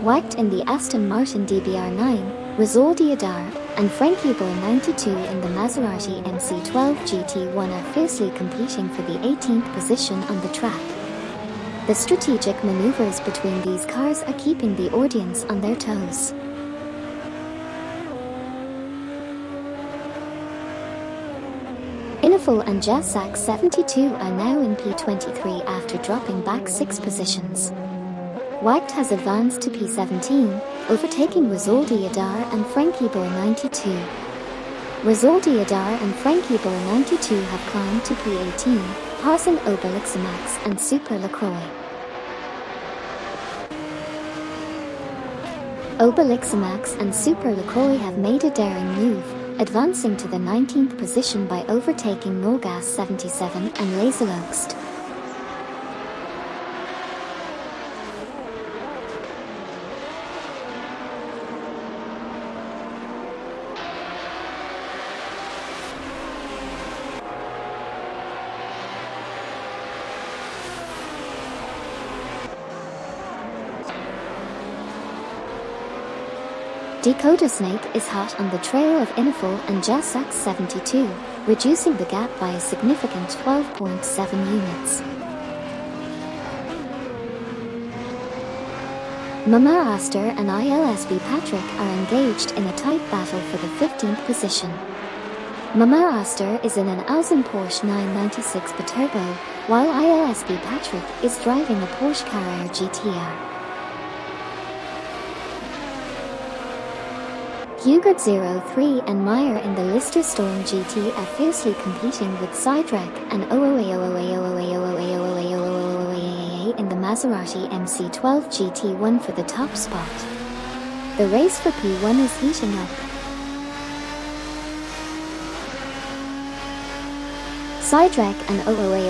White in the Aston Martin DBR9, Rizaldi Adar, and Frankie Bo 92 in the Maserati MC12 GT1 are fiercely competing for the 18th position on the track. The strategic maneuvers between these cars are keeping the audience on their toes. Inifel and Jasak 72 are now in P23 after dropping back 6 positions. White has advanced to P17, overtaking Rizaldi Adar and Frankie Bo 92. Rizaldi Adar and Frankie Bo 92 have climbed to P18, passing Obelixamax and Super LaCroix. Obelixamax and Super LaCroix have made a daring move, advancing to the 19th position by overtaking Norgas 77 and Laserloxt. Dakota Snake is hot on the trail of Inifel and Jasak 72, reducing the gap by a significant 12.7 units. Mama Aster and ILSB Patrick are engaged in a tight battle for the 15th position. Mama Aster is in an Alzen Porsche 996 Biturbo, while ILSB Patrick is driving a Porsche Carrera GTR. Hugert 03 and Meyer in the Lister Storm GT are fiercely competing with Sidrek and OOA in the Maserati MC12 GT1 for the top spot. The race for P1 is heating up. Sidrek and OOA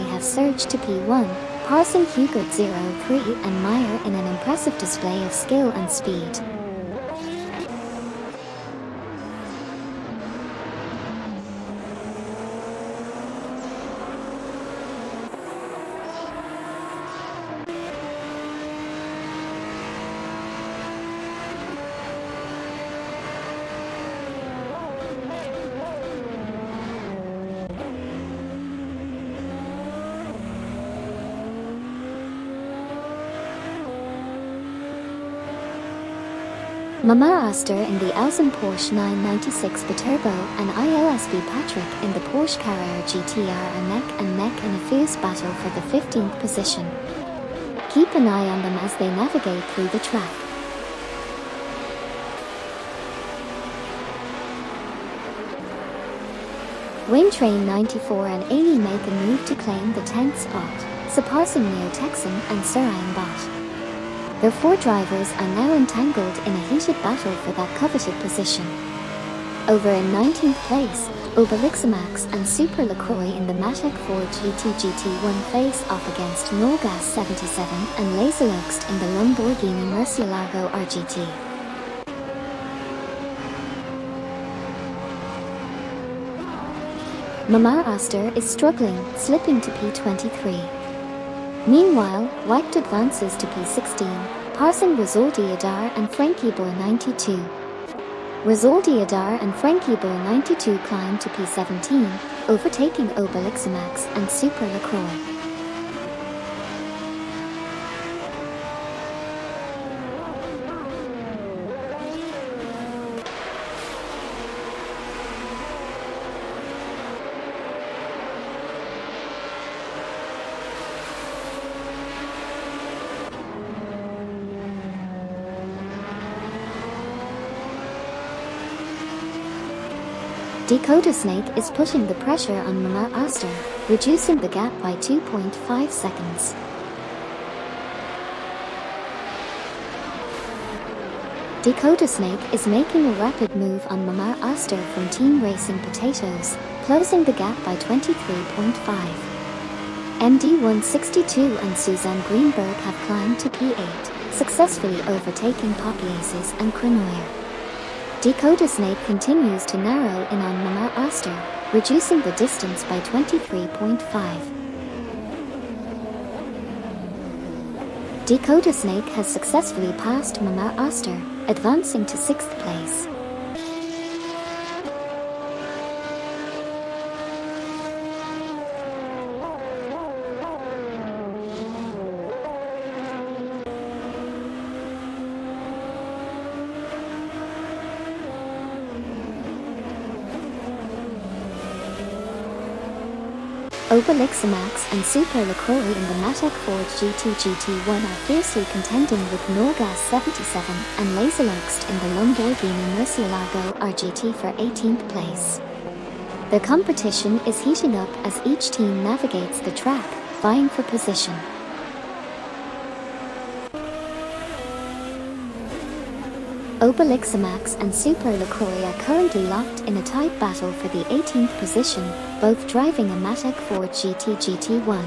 have surged to P1, passing Hugert 03 and Meyer in an impressive display of skill and speed. Mama Aster in the Alzen Porsche 996 Biturbo and ILSB Patrick in the Porsche Carrera GTR are neck and neck in a fierce battle for the 15th position. Keep an eye on them as they navigate through the track. Windtrain 94 and 80 make a move to claim the 10th spot, surpassing Neo Texan and Surayan Bot. Their 4 drivers are now entangled in a heated battle for that coveted position. Over in 19th place, Obelixamax and Super LaCroix in the Matek Ford GT1 face off against Norgas 77 and Laserloxt in the Lamborghini Murcielago RGT. Mama Aster is struggling, slipping to P23. Meanwhile, White advances to P16, passing Rizaldi Adar and Frankie Bo 92. Rizaldi Adar and Frankie Bo 92 climb to P17, overtaking Obelixamax and Super LaCroix. Dakota Snake is putting the pressure on Mamar Oster, reducing the gap by 2.5 seconds. Dakota Snake is making a rapid move on Mamar Oster from Team Racing Potatoes, closing the gap by 23.5. MD162 and Suzanne Greenberg have climbed to P8, successfully overtaking Poppy Aces and Crenoir. Dakota Snake continues to narrow in on Mamar Oster, reducing the distance by 23.5. Dakota Snake has successfully passed Mamar Oster, advancing to 6th place. Obelixamax and Super LaCroix in the Matek Ford GT GT1 are fiercely contending with Norgas 77 and Laserlux in the Lamborghini Murcielago RGT for 18th place. The competition is heating up as each team navigates the track, vying for position. Obelixamax and Super LaCroix are currently locked in a tight battle for the 18th position, both driving a Matek Ford GT GT1.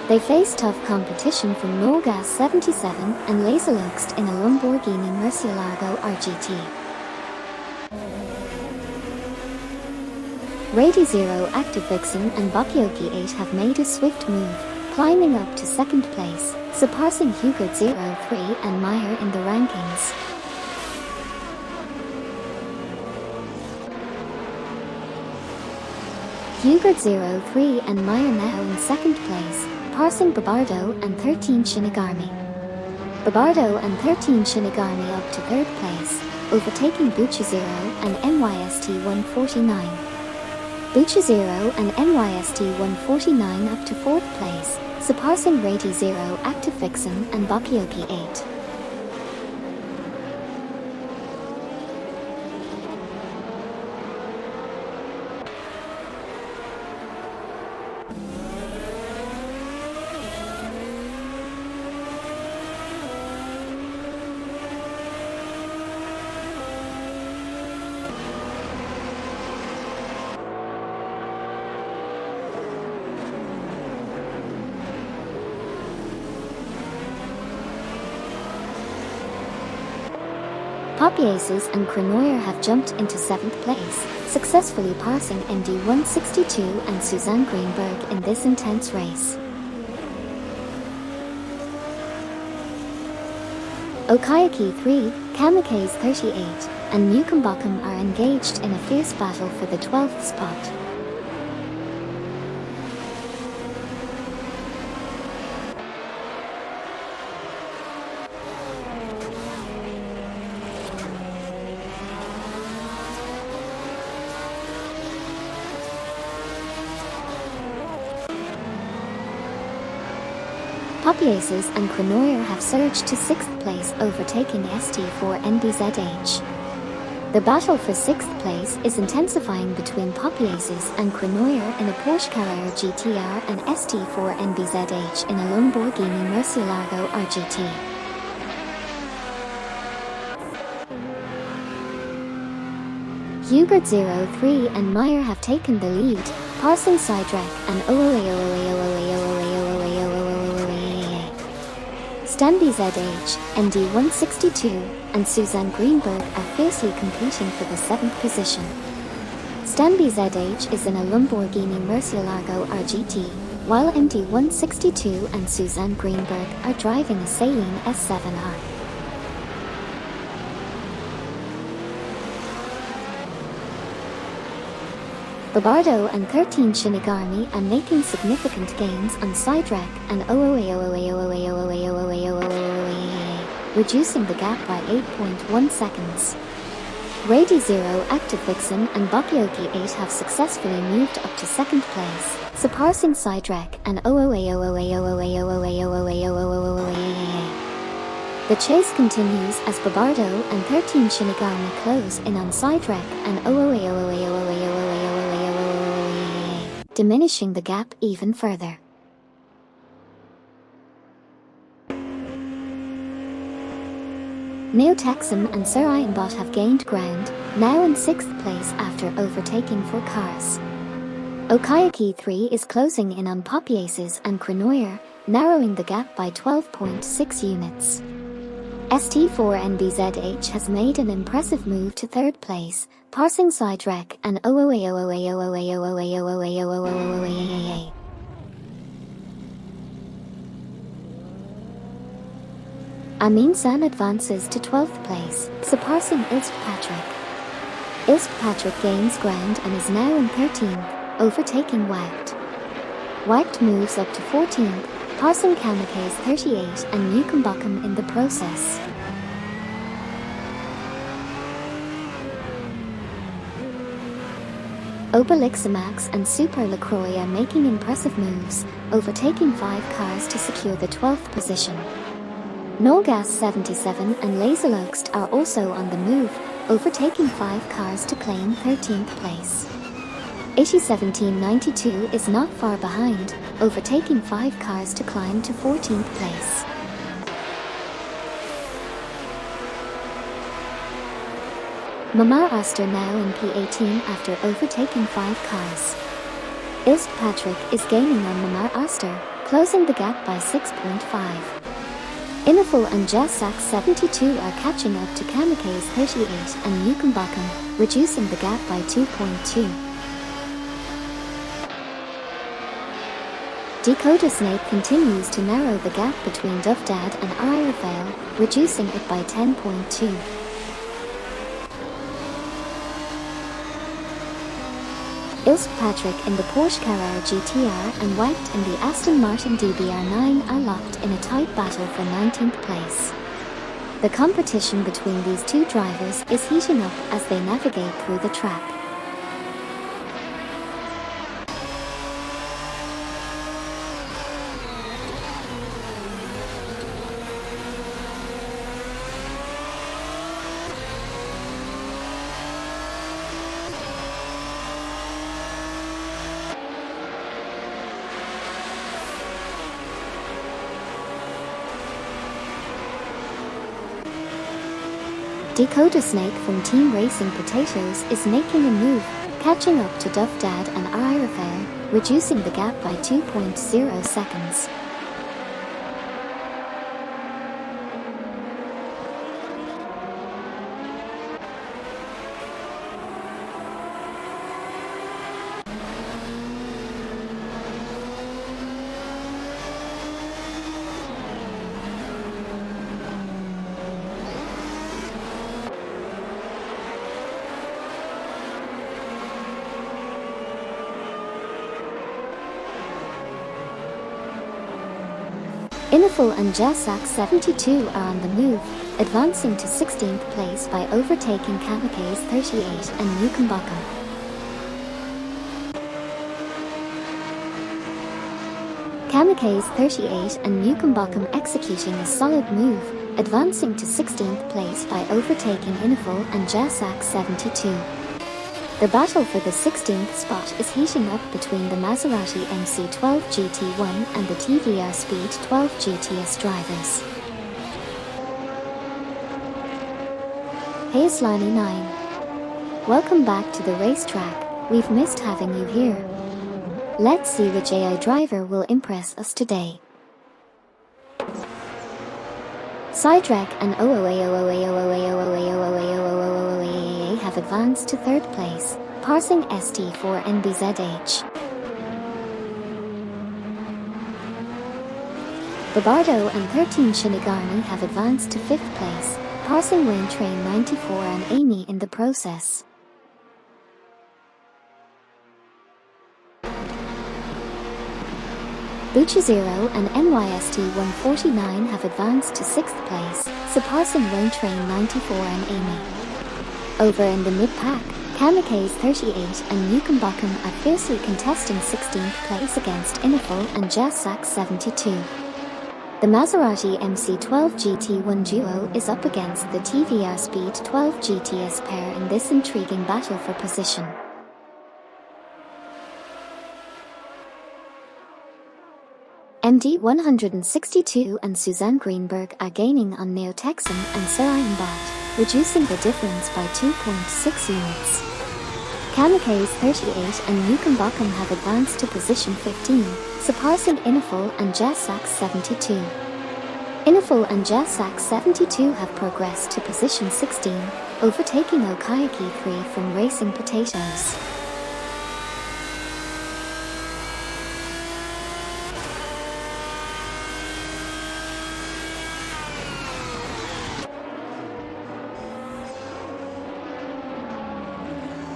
They face tough competition from Norgas 77 and Laserlux in a Lamborghini Murcielago RGT. Rady Zero, Active Vixen and Bakyoki 8 have made a swift move, climbing up to 2nd place, surpassing Hugard 03 and Meyer in the rankings. Hugard 03 and Meyer now in 2nd place, passing Babardo and 13 Shinigami. Babardo and 13 Shinigami up to 3rd place, overtaking Bucha 0 and MYST 149. Bucha 0 and MYST 149 up to 4th place, surpassing Rady 0, Active Vixen and Bakyoki 8. Poppy Aces and Crenoir have jumped into 7th place, successfully passing MD162 and Suzanne Greenberg in this intense race. Okayaki 3, Kamikaze 38, and Newcombotham are engaged in a fierce battle for the 12th spot. Poppy Aces and Crenoir have surged to 6th place, overtaking ST4NBZH. The battle for 6th place is intensifying between Poppy Aces and Crenoir in a Porsche Carrera GTR and ST4NBZH in a Lamborghini Murcielago RGT. Hugard 03 and Meyer have taken the lead, passing Sidrek and Stanby ZH, MD162, and Suzanne Greenberg are fiercely competing for the 7th position. Stanby ZH is in a Lamborghini Murcielago RGT, while MD162 and Suzanne Greenberg are driving a Saleen S7R. Babardo and 13 Shinigami are making significant gains on Sidrek and reducing the gap by 8.1 seconds. Rady Zero, Active Vixen and Bakyoki 8 have successfully moved up to 2nd place, surpassing Sidrek and The chase continues as Babardo and 13 Shinigami close in on Sidrek and diminishing the gap even further. Neo-Texan and Sir Ironbot have gained ground, now in 6th place after overtaking 4 cars. Okayaki 3 is closing in on Papiaces and Crenoyer, narrowing the gap by 12.6 units. ST4NBZH has made an impressive move to 3rd place, passing Sidewreck and OOAOOAOOAOOAOOAOOAOOAAA. Amin-san advances to 12th place, surpassing Ilst-Patrick. Ilst-Patrick gains ground and is now in 13th, overtaking Wacht. Wacht moves up to 14th, passing Kamikaze 38 and Newcombotham in the process. Obelixamax and Super LaCroix are making impressive moves, overtaking 5 cars to secure the 12th position. Nolgas 77 and Laserloxt are also on the move, overtaking 5 cars to claim 13th place. Ishi 1792 is not far behind, overtaking 5 cars to climb to 14th place. Mamar Oster now in P18 after overtaking 5 cars. Ilst-Patrick is gaining on Mamar Oster, closing the gap by 6.5. Inifel and Jassac 72 are catching up to Kamikaze 38 and Newcombotham, reducing the gap by 2.2. Dakota Snake continues to narrow the gap between Dovdad and Irafale, reducing it by 10.2. Ilst-Patrick in the Porsche Carrera GTR and Wacht in the Aston Martin DBR9 are locked in a tight battle for 19th place. The competition between these two drivers is heating up as they navigate through the track. Dakota Snake from Team Racing Potatoes is making a move, catching up to Dovdad and Irafale, reducing the gap by 2.0 seconds. Inifel and Jassac 72 are on the move, advancing to 16th place by overtaking Kamikaze 38 and Newcombotham. Kamikaze 38 and Newcombotham executing a solid move, advancing to 16th place by overtaking Inifel and Jassac 72. The battle for the 16th spot is heating up between the Maserati MC12 GT1 and the TVR Speed 12 GTS drivers. Hey Slimy 9. Welcome back to the racetrack, we've missed having you here. Let's see which AI driver will impress us today. Sidewreck and OOAOOAOOAOOAOOAOOAOOAA have advanced to 3rd place, passing ST4NBZH. Babardo and 13 Shinigami have advanced to 5th place, passing Rain Train 94 and Amy in the process. Buchizero and NYST 149 have advanced to 6th place, surpassing Rain Train 94 and Amy. Over in the mid-pack, Kamikaze 38 and Newcombotham are fiercely contesting 16th place against Inifel and Jassac 72. The Maserati MC12 GT1 duo is up against the TVR Speed 12 GTS pair in this intriguing battle for position. MD 162 and Suzanne Greenberg are gaining on Neo Texan and Seraing Bot, reducing the difference by 2.6 units. Kamikaze 38 and Newcomb Bockham have advanced to position 15, surpassing Inifal and Jassac 72. Inifal and Jassac 72 have progressed to position 16, overtaking Okayaki 3 from Racing Potatoes.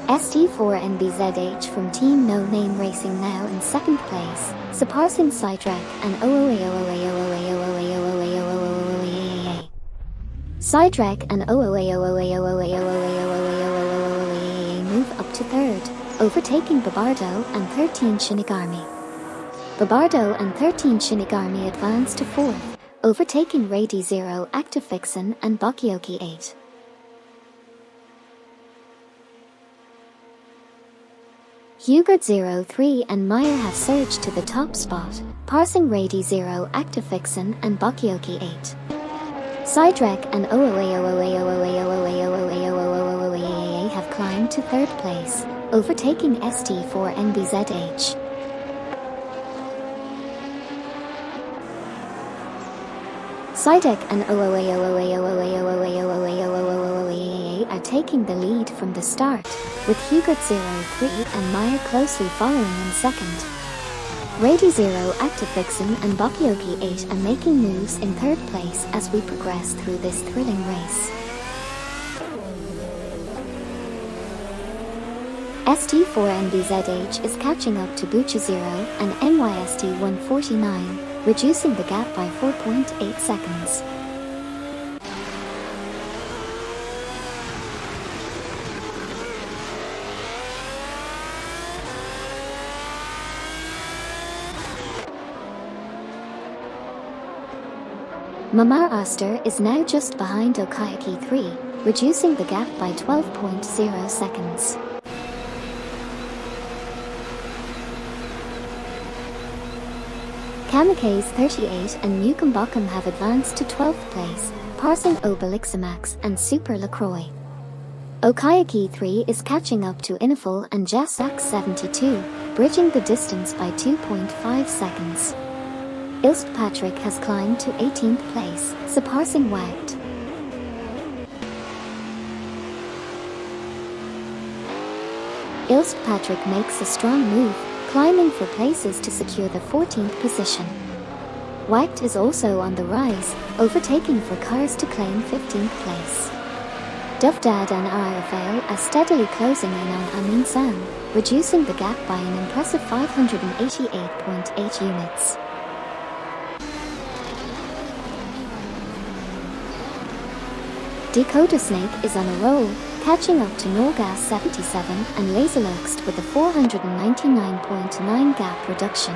ST4NBZH from Team No Name Racing now in second place, surpassing Sidetrack and Sidetrack and move up to third, overtaking Babardo and 13 Shinigami. Babardo and 13 Shinigami advance to fourth, overtaking Ray D0, Active Vixen and Bakioki 8. Hugard 03 and Meyer have surged to the top spot, passing Rady 0, Active Vixen and Bakioki 8. Sidetrack and have climbed to third place, overtaking ST4NBZH. Sidek and are taking the lead from the start, with Hugard 03 and Meyer closely following in second. Rady 0, Active Vixen and Bakioki 8 are making moves in third place as we progress through this thrilling race. ST4NBZH is catching up to Bucha 0 and NYST 149, reducing the gap by 4.8 seconds. Mamar Oster is now just behind Okayaki 3, reducing the gap by 12.0 seconds. Kamikaze 38 and Newcomb Bockham have advanced to 12th place, passing Obeliximax and Super LaCroix. Okayaki 3 is catching up to Inifal and Jassac 72, bridging the distance by 2.5 seconds. Ilst Patrick has climbed to 18th place, surpassing Wagged. Ilst Patrick makes a strong move, climbing for places to secure the 14th position. Wagged is also on the rise, overtaking for cars to claim 15th place. Duvdad and RFL are steadily closing in on Amin Sam, reducing the gap by an impressive 588.8 units. Dakota Snake is on a roll, catching up to Norgas 77 and Laserluxt with a 499.9 gap reduction.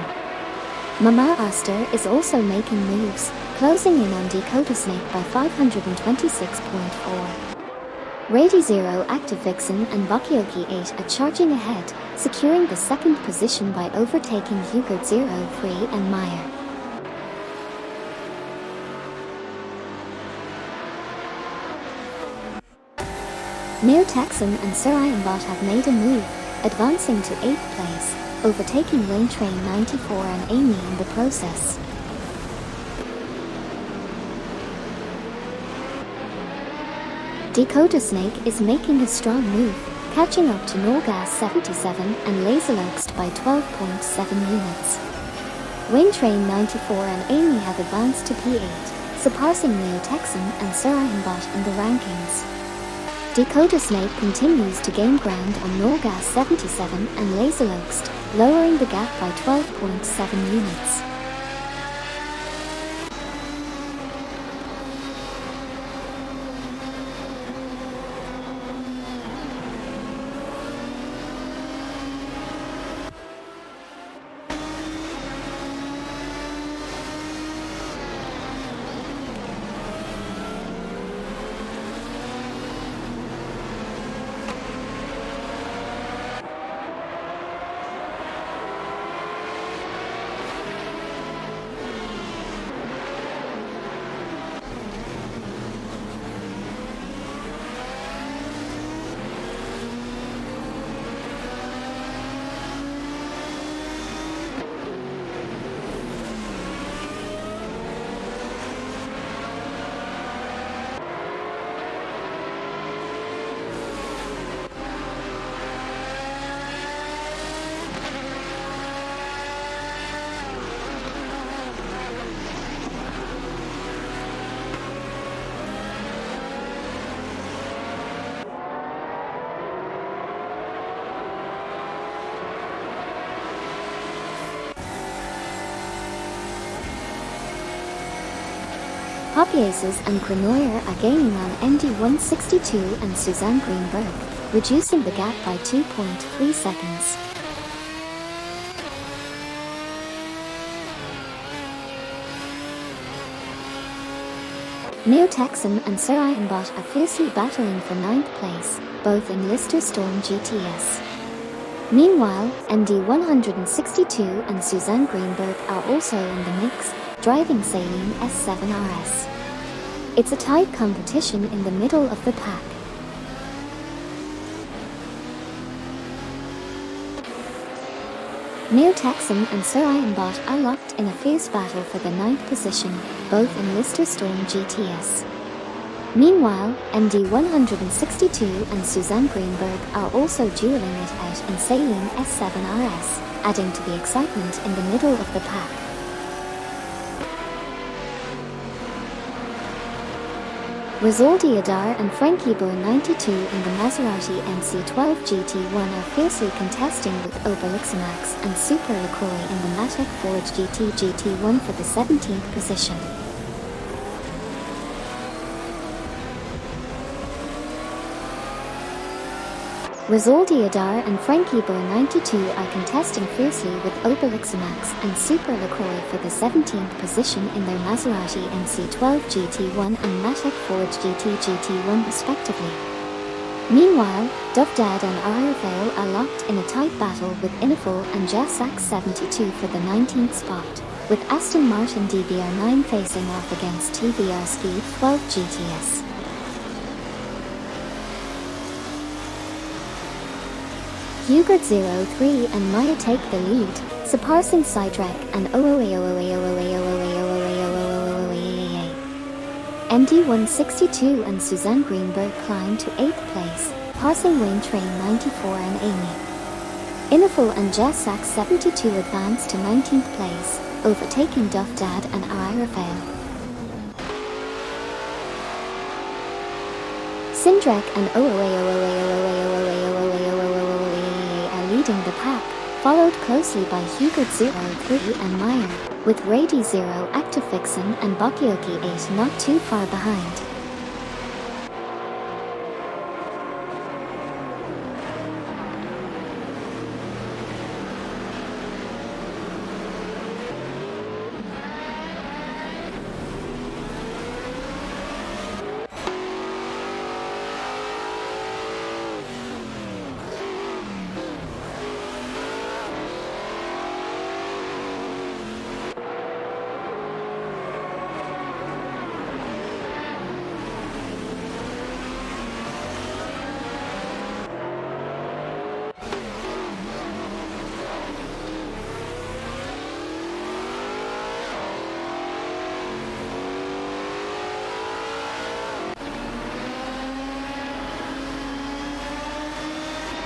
Mamar Oster is also making moves, closing in on Dakota Snake by 526.4. Rady 0, Active Vixen and Bakioki 8 are charging ahead, securing the second position by overtaking Hugard 03 and Meyer. Neo Texan and Seraing Bot have made a move, advancing to 8th place, overtaking Wayne Train 94 and Amy in the process. Dakota Snake is making a strong move, catching up to Norgas 77 and Laserluxt by 12.7 units. Wayne Train 94 and Amy have advanced to P8, surpassing Neo Texan and Seraing Bot in the rankings. Dakota Snake continues to gain ground on Norgas 77 and Laserluxt, lowering the gap by 12.7 units. Papiaces and Grenoyer are gaining on MD162 and Suzanne Greenberg, reducing the gap by 2.3 seconds. Neo-Texan and Sir Ironbot are fiercely battling for 9th place, both in Lister Storm GTS. Meanwhile, MD162 and Suzanne Greenberg are also in the mix, driving Saline S7RS. It's a tight competition in the middle of the pack. Neo-Texan and Sir Ironbot are locked in a fierce battle for the 9th position, both in Lister Storm GTS. Meanwhile, MD162 and Suzanne Greenberg are also dueling it out in Saline S7RS, adding to the excitement in the middle of the pack. Rizaldi Adar and Frankie Boy 92 in the Maserati MC12 GT1 are fiercely contesting with Obelixamax and Super LaCroix in the Matic Ford GT GT1 for the 17th position. Rizaldi Adar and Frankie Boy 92 are contesting fiercely with Obelixamax and Super LaCroix for the 17th position in their Maserati MC12 GT1 and Matic Ford GT GT1 respectively. Meanwhile, Dovdad and Arvale are locked in a tight battle with Inifol and Jassax 72 for the 19th spot, with Aston Martin DBR9 facing off against TVR Speed 12 GTS. Hugert 03 and Maya take the lead, surpassing Sidetrack and MD162 and Suzanne Greenberg climb to 8th place, passing Wayne Train 94 and Amy. Inifol and Jassax 72 advance to 19th place, overtaking Dovdad and Arvale. Sindrek and leading the pack, followed closely by Hugert 03 and Meyer, with Rady 0, Actifixen and Bakioki 8 not too far behind.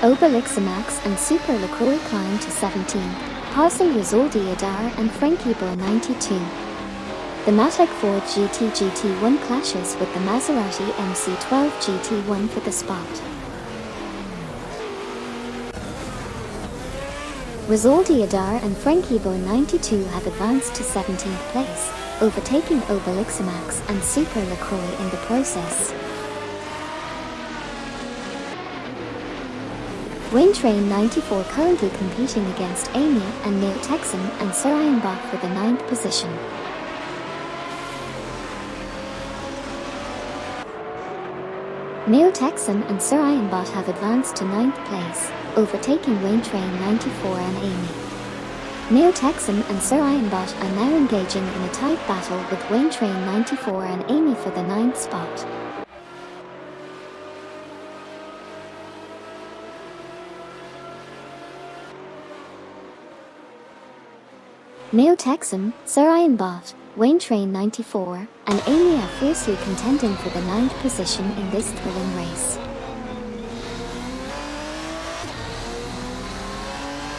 Obelixamax and Super LaCroix climb to 17th, passing Rizaldi Adar and Frankie Boy 92. The Matic Ford GT GT1 clashes with the Maserati MC12 GT1 for the spot. Rizaldi Adar and Frankie Boy 92 have advanced to 17th place, overtaking Obelixamax and Super LaCroix in the process. Wayne Train 94 currently competing against Amy and Neo-Texan and Sir Ironbot for the 9th position. Neo-Texan and Sir Ironbot have advanced to 9th place, overtaking Wayne Train 94 and Amy. Neo-Texan and Sir Ironbot are now engaging in a tight battle with Wayne Train 94 and Amy for the 9th spot. Neo-Texan, Sir Ironbot, Wayne Train 94, and Amy are fiercely contending for the 9th position in this thrilling race.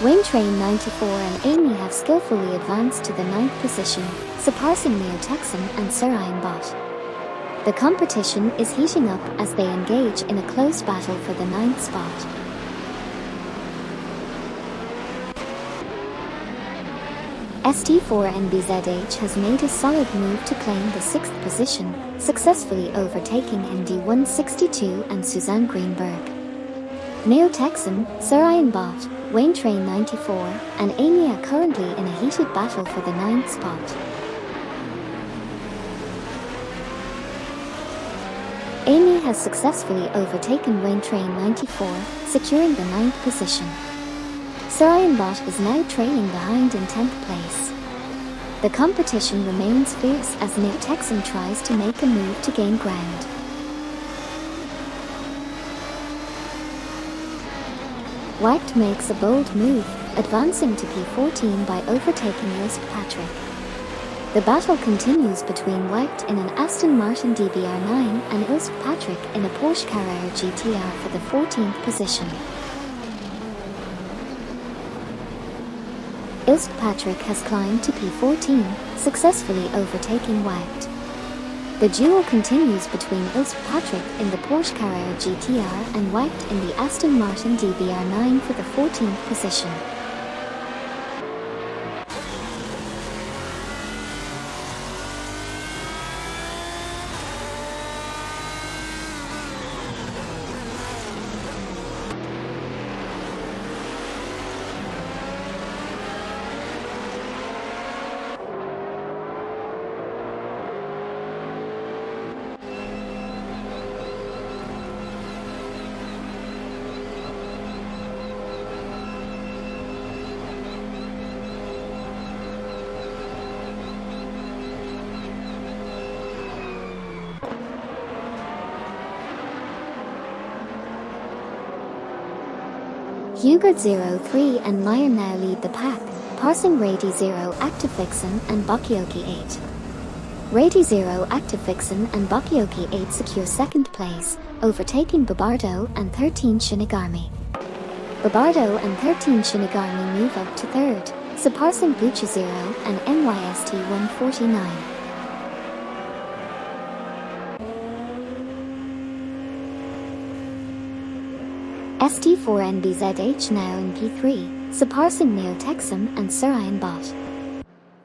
Wayne Train 94 and Amy have skillfully advanced to the 9th position, surpassing Neo-Texan and Sir Ironbot. The competition is heating up as they engage in a close battle for the 9th spot. ST4NBZH has made a solid move to claim the 6th position, successfully overtaking MD162 and Suzanne Greenberg. Neo-Texan, Sarayan Bot, Wayne Train 94, and Amy are currently in a heated battle for the 9th spot. Amy has successfully overtaken Wayne Train 94, securing the 9th position. Sarayan Bot is now trailing behind in 10th place. The competition remains fierce as Neo-Texan tries to make a move to gain ground. White makes a bold move, advancing to P14 by overtaking Ilse Patrick. The battle continues between White in an Aston Martin DBR9 and Ilse Patrick in a Porsche Carrera GTR for the 14th position. Ilse Patrick has climbed to P14, successfully overtaking White. The duel continues between Ilse Patrick in the Porsche Carrera GTR and White in the Aston Martin DBR9 for the 14th position. Hugert03 and Meyer now lead the pack, passing Rady 0, Active Vixen and Bakioki 8. Rady 0, Active Vixen and Bakioki 8 secure 2nd place, overtaking Babardo and 13 Shinigami. Babardo and 13 Shinigami move up to 3rd, surpassing Bucha 0 and NYST 149. ST4NBZH now in P3, surpassing Neo-Texan and Sarayan Bot.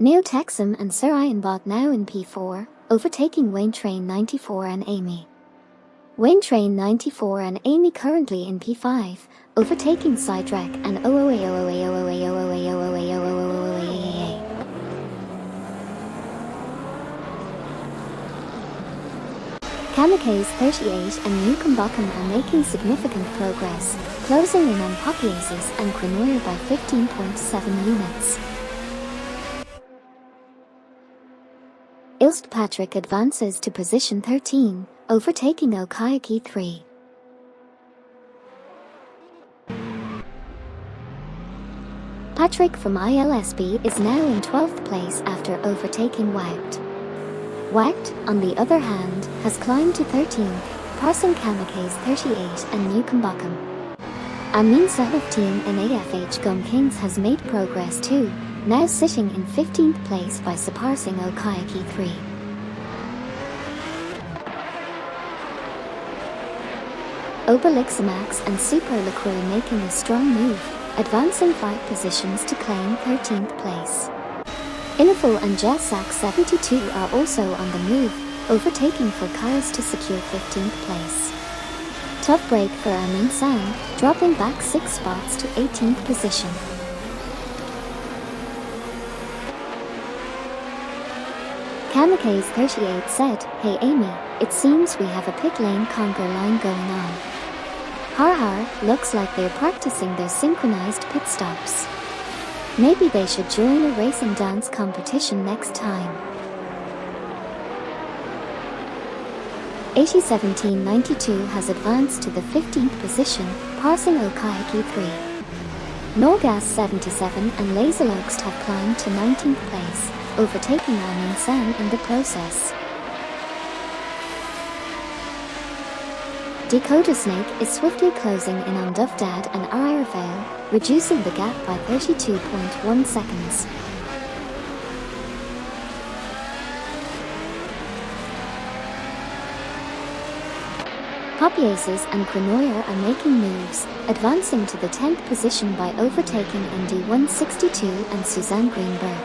Neo-Texan and Sarayan Bot now in P4, overtaking Wayne Train 94 and Amy. Wayne Train 94 and Amy currently in P5, overtaking Sidrek and Kamikaze 38 and Newcombuckham are making significant progress, closing in on Poppyaces and Crenoir by 15.7 units. Ilse Patrick advances to position 13, overtaking Okayaki 3. Patrick from ILSB is now in 12th place after overtaking White. White, on the other hand, has climbed to 13th, passing Kamikaze 38 and Newcombuckham. Amin Sahuf team in AFH Gum Kings has made progress too, now sitting in 15th place by surpassing Okayaki 3. Oberliximax and Super Liqueur making a strong move, advancing 5 positions to claim 13th place. Iniful and Jessak 72 are also on the move, overtaking for Kairos to secure 15th place. Tough break for Amin Sang, dropping back 6 spots to 18th position. Kamikaze 38 said, "Hey Amy, it seems we have a pit lane conga line going on. Har har, looks like they're practicing their synchronized pit stops. Maybe they should join a racing dance competition next time." 801792 has advanced to the 15th position, passing Okayaki 3. Norgas 77 and Laserloxt have climbed to 19th place, overtaking Amin San in the process. Dakota Snake is swiftly closing in on Dovdad and Arvale, reducing the gap by 32.1 seconds. Poppyaces and Crenoir are making moves, advancing to the 10th position by overtaking MD162 and Suzanne Greenberg.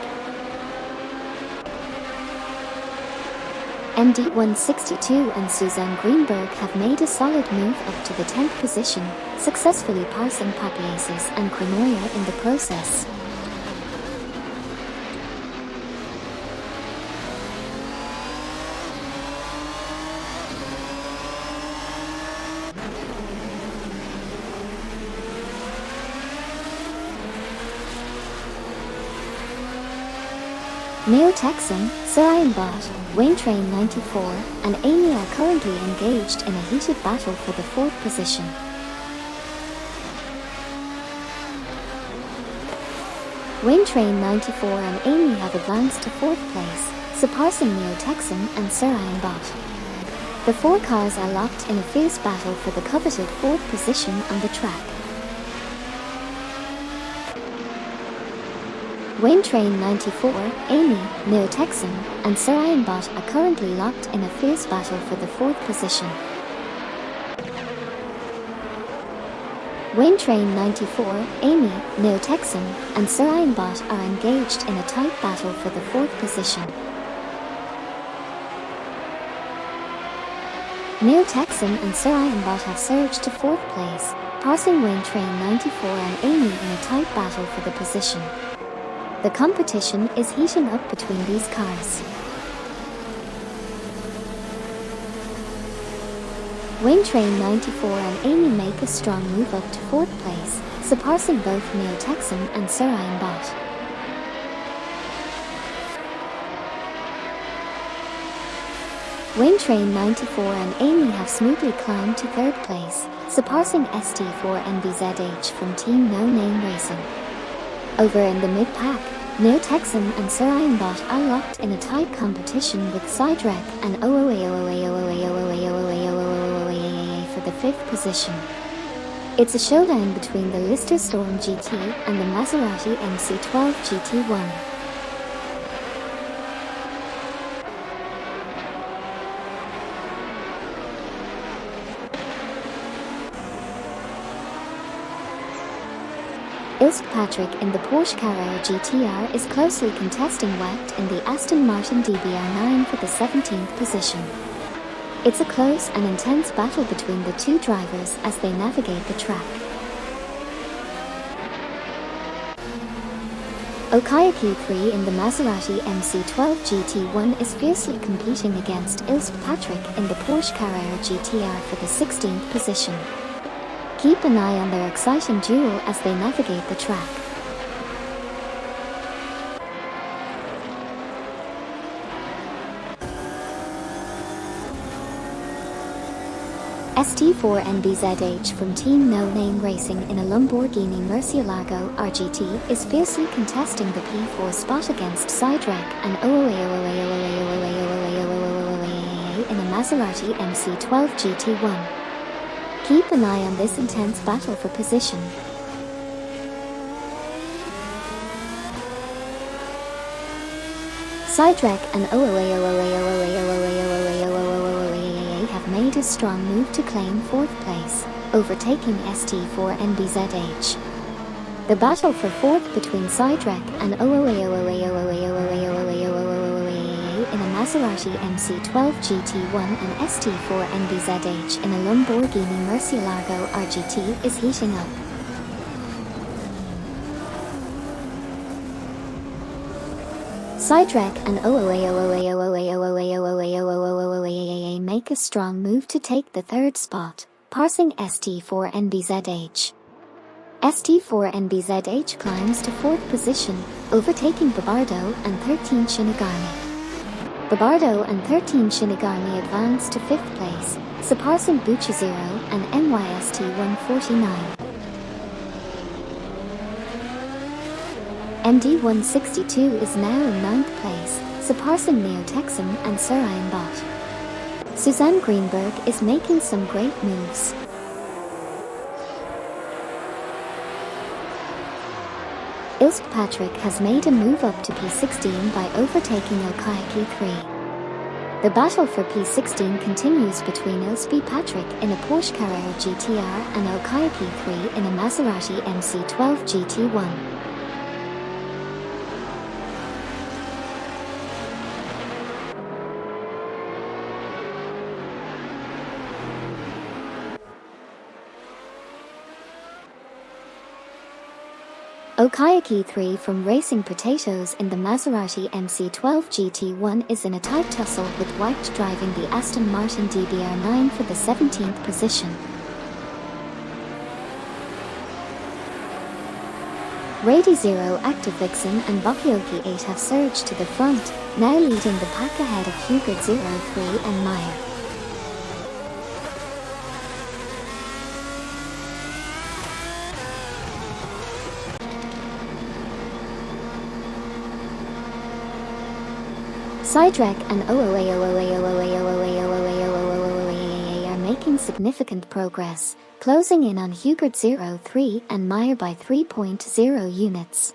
MD162 and Suzanne Greenberg have made a solid move up to the 10th position, successfully passing Papiaces and Quinoya in the process. Neo Texan, Sarayanbot, Wayne Train 94, and Amy are currently engaged in a heated battle for the 4th position. Wayne Train 94 and Amy have advanced to 4th place, surpassing Neo Texan and Sarayanbot. The 4 cars are locked in a fierce battle for the coveted 4th position on the track. Wayne Train 94, Amy, Neo Texan, and Sarayanbot are currently locked in a fierce battle for the 4th position. Wayne Train 94, Amy, Neo Texan, and Sarayanbot are engaged in a tight battle for the 4th position. Neo Texan and Sarayanbot have surged to 4th place, passing Wayne Train 94 and Amy in a tight battle for the position. The competition is heating up between these cars. Wayne Train 94 and Amy make a strong move up to 4th place, surpassing both Neo Texan and Sarayanbot. Wayne Train 94 and Amy have smoothly climbed to 3rd place, surpassing ST4 NBZH from Team No Name Racing. Over in the mid-pack, Neo Texan and Sarayanbot are locked in a tight competition with Sidrek and for the 5th position. It's a showdown between the Lister Storm GT and the Maserati MC12 GT1. Patrick in the Porsche Carrera GTR is closely contesting Wecht in the Aston Martin DBR9 for the 17th position. It's a close and intense battle between the two drivers as they navigate the track. Okayaki 3 in the Maserati MC12 GT1 is fiercely competing against Patrick in the Porsche Carrera GTR for the 16th position. Keep an eye on their exciting duel as they navigate the track. ST4 NBZH from Team No Name Racing in a Lamborghini Murcielago RGT is fiercely contesting the P4 spot against Sidrek and in a Maserati MC12 GT1. Keep an eye on this intense battle for position. Sidrek and have made a strong move to claim 4th place, overtaking ST4 NBZH. The battle for 4th between Sidrek and in a Maserati MC12 GT1 and ST4 NBZH in a Lamborghini Murcielago RGT is heating up. Sidrek and make a strong move to take the 3rd spot, passing ST4 NBZH. ST4 NBZH climbs to 4th position, overtaking Babardo and 13 Shinigami. Babardo and 13 Shinigami advance to 5th place, surpassing Buchizero and NYST 149. MD162 is now in 9th place, surpassing Neo Texan and Sarayanbot. Suzanne Greenberg is making some great moves. Patrick has made a move up to P16 by overtaking Okayaki 3. The battle for P16 continues between Patrick in a Porsche Carrera GTR and Okayaki 3 in a Maserati MC12 GT1. Okayaki 3 from Racing Potatoes in the Maserati MC12 GT1 is in a tight tussle with White driving the Aston Martin DBR9 for the 17th position. Rady Zero, Active Vixen and Bakioki 8 have surged to the front, now leading the pack ahead of Hugard 03 and Meyer. Sidrek and OOA are making significant progress, closing in on Hugard 03 and Meyer by 3.0 units.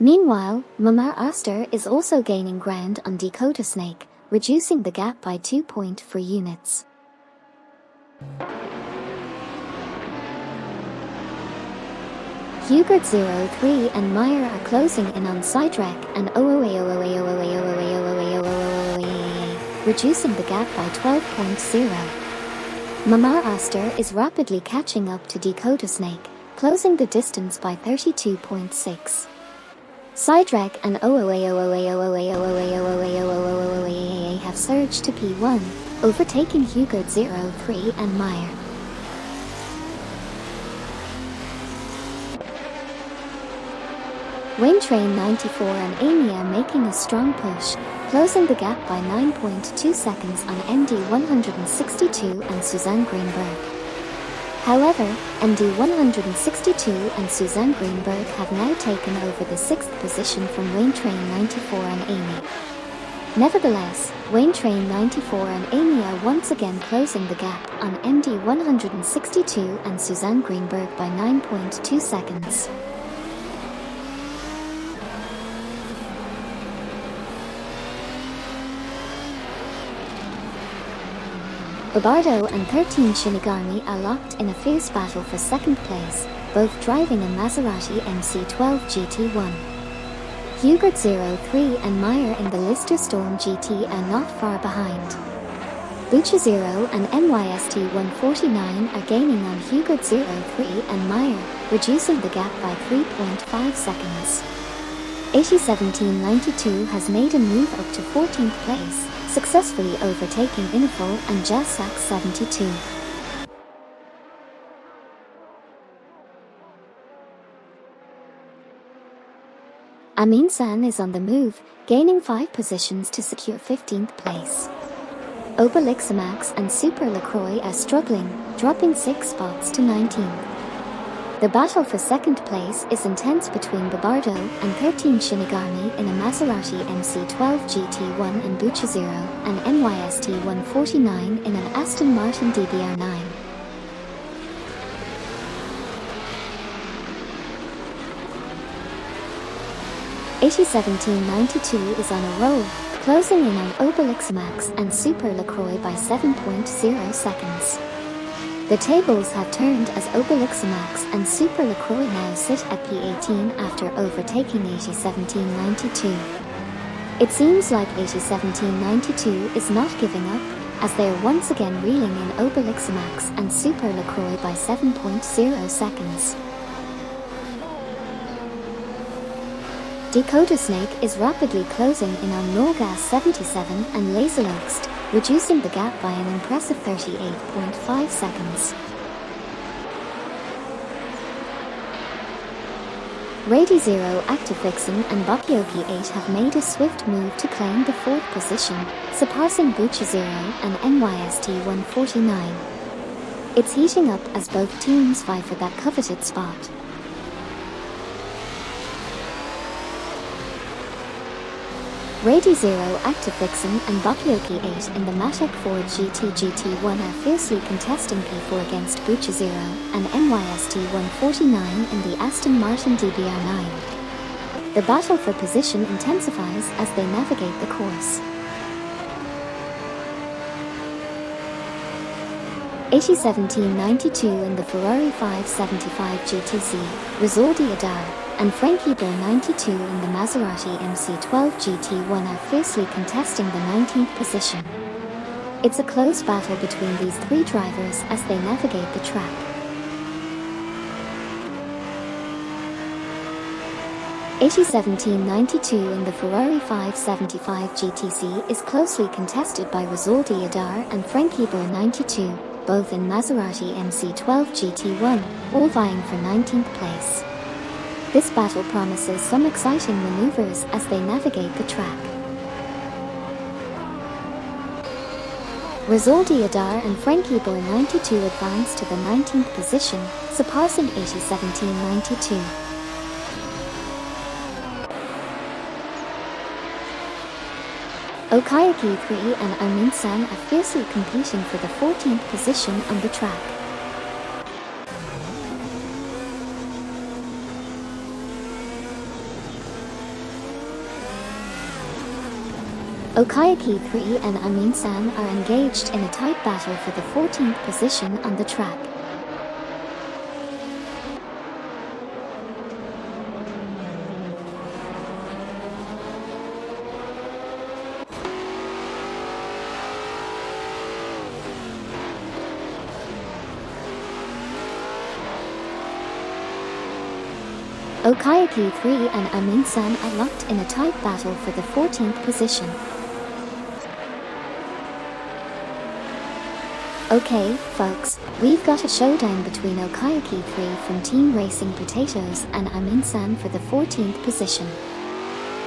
Meanwhile, Mamar Oster is also gaining ground on Dakota Snake, reducing the gap by 2.4 units. Hugard 03 and Meyer are closing in on Sidrek and reducing the gap by 12.0. Mamar Oster is rapidly catching up to Dakota Snake, closing the distance by 32.6. Sidrek and have surged to P1, overtaking Hugard 03 and Meyer. Wayne Train 94 and Amy are making a strong push, closing the gap by 9.2 seconds on MD 162 and Suzanne Greenberg. However, MD 162 and Suzanne Greenberg have now taken over the 6th position from Wayne Train 94 and Amy. Nevertheless, Wayne Train 94 and Amy are once again closing the gap on MD 162 and Suzanne Greenberg by 9.2 seconds. Babardo and 13 Shinigami are locked in a fierce battle for second place, both driving a Maserati MC12 GT1. Hugard 03 and Meyer in the Lister Storm GT are not far behind. Bucha 0 and MYST 149 are gaining on Hugard 03 and Meyer, reducing the gap by 3.5 seconds. 801792 has made a move up to 14th place, successfully overtaking Inifol and Jasak 72. Amin-san is on the move, gaining 5 positions to secure 15th place. Obelixamax and Super LaCroix are struggling, dropping 6 spots to 19th. The battle for second place is intense between Babardo and 13 Shinigami in a Maserati MC12 GT1 and Bucha 0 and MYST 149 in an Aston Martin DBR9. AT1792 is on a roll, closing in on Obelixamax and Super LaCroix by 7.0 seconds. The tables have turned as Obelixamax and Super LaCroix now sit at P18 after overtaking AT1792. It seems like AT1792 is not giving up, as they are once again reeling in Obelixamax and Super LaCroix by 7.0 seconds. Dakota Snake is rapidly closing in on Norgas 77 and Laserloxt, reducing the gap by an impressive 38.5 seconds. Rady Zero, Active Vixen and Bakioki 8 have made a swift move to claim the 4th position, surpassing Bucha 0 and MYST 149. It's heating up as both teams vie for that coveted spot. Rady Zero, Active Vixen and Bakioki 8 in the Matek Ford GT1 are fiercely contesting P4 against Bucha 0 and MYST 149 in the Aston Martin DBR9. The battle for position intensifies as they navigate the course. AT1792 in the Ferrari 575 GTC, Rizaldi Adar and Frankie Burr 92 in the Maserati MC12 GT1 are fiercely contesting the 19th position. It's a close battle between these 3 drivers as they navigate the track. 1792 in the Ferrari 575 GTC is closely contested by Risoldi Adar and Frankie Boer 92, both in Maserati MC12 GT1, all vying for 19th place. This battle promises some exciting maneuvers as they navigate the track. Risoldi Adar and Frankie Boer 92 advance to the 19th position, surpassing 1792. Okayaki 3 and Amin-san are fiercely competing for the 14th position on the track. Okayaki 3 and Amin-san are engaged in a tight battle for the 14th position on the track. Okayaki 3 and Amin-san are locked in a tight battle for the 14th position. Okay, folks, we've got a showdown between Okayaki 3 from Team Racing Potatoes and Amin-san for the 14th position.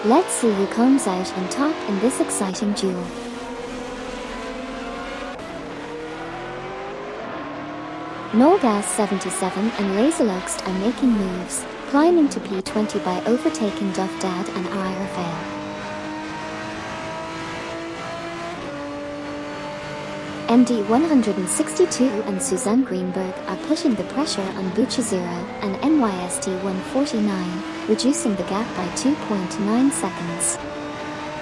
Let's see who comes out on top in this exciting duel. Norgas 77 and Laserlux are making moves, climbing to P20 by overtaking Dufdad and Rafael. MD 162 and Suzanne Greenberg are putting the pressure on Buchazero and NYST 149, reducing the gap by 2.9 seconds.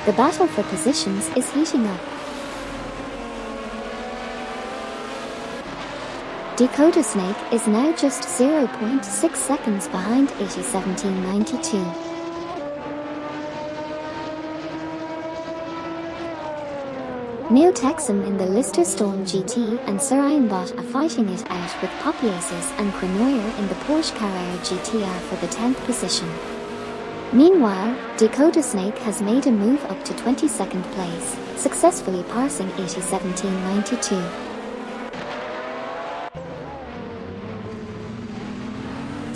The battle for positions is heating up. Dakota Snake is now just 0.6 seconds behind 1792. Neo Texan in the Lister Storm GT and Sir Ironbot are fighting it out with Poppy Aces and Crenoyer in the Porsche Carrera GTR for the 10th position. Meanwhile, Dakota Snake has made a move up to 22nd place, successfully passing 1792.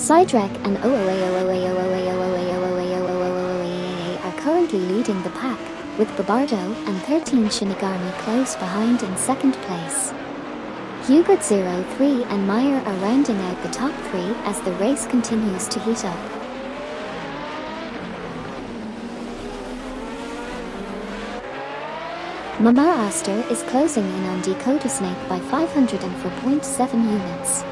Sidewreck and OOA are currently leading the pack, with Babardo and 13 Shinigami close behind in second place. Hubert 03 and Meyer are rounding out the top three as the race continues to heat up. Mamar Aster is closing in on Dakota Snake by 504.7 units.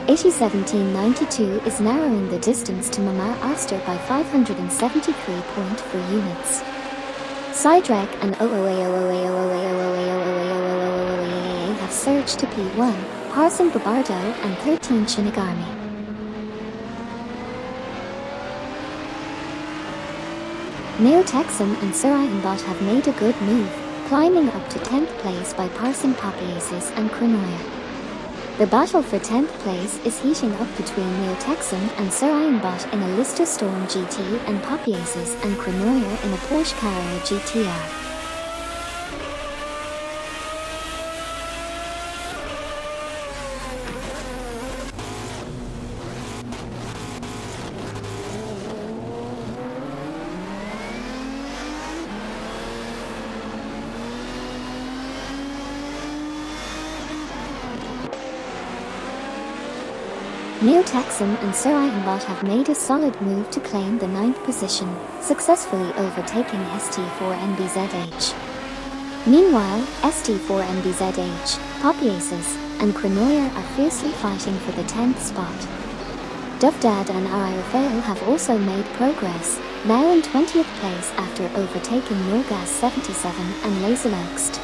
1792 is narrowing the distance to Mamar Aster by 573.4 units. Sidewreck and OOA have surged to P1, passing Babardo and 13 Shinigami. Neo Texan and Sir Ironbot have made a good move, climbing up to 10th place by passing Poppy Aces and Crenoyer. The battle for 10th place is heating up between Neo Texan and Sir Ironbot in a Lister Storm GT and Poppy Aces and Crenoyer in a Porsche Carrera GTR. Neo Texan and Sir Ironbot have made a solid move to claim the 9th position, successfully overtaking ST4NBZH. Meanwhile, ST4NBZH, Poppy Aces, and Crenoyer are fiercely fighting for the 10th spot. Dufdad and Rafael have also made progress, now in 20th place after overtaking Norgas 77 and Laserlux.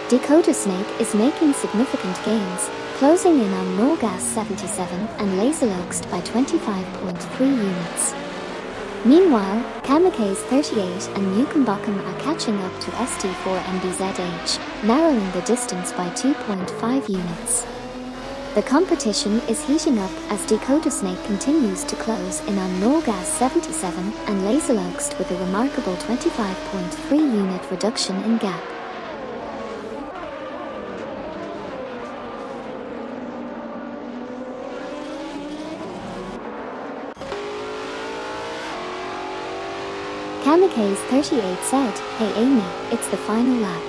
Dakota Snake is making significant gains, closing in on Norgas 77 and Laserlux by 25.3 units. Meanwhile, Kamikaze 38 and Mukumbakum are catching up to ST4 NBZH, narrowing the distance by 2.5 units. The competition is heating up as Dakota Snake continues to close in on Norgas 77 and Laserloxt with a remarkable 25.3 unit reduction in gap. Kamikaze 38 said, "Hey Amy, it's the final lap.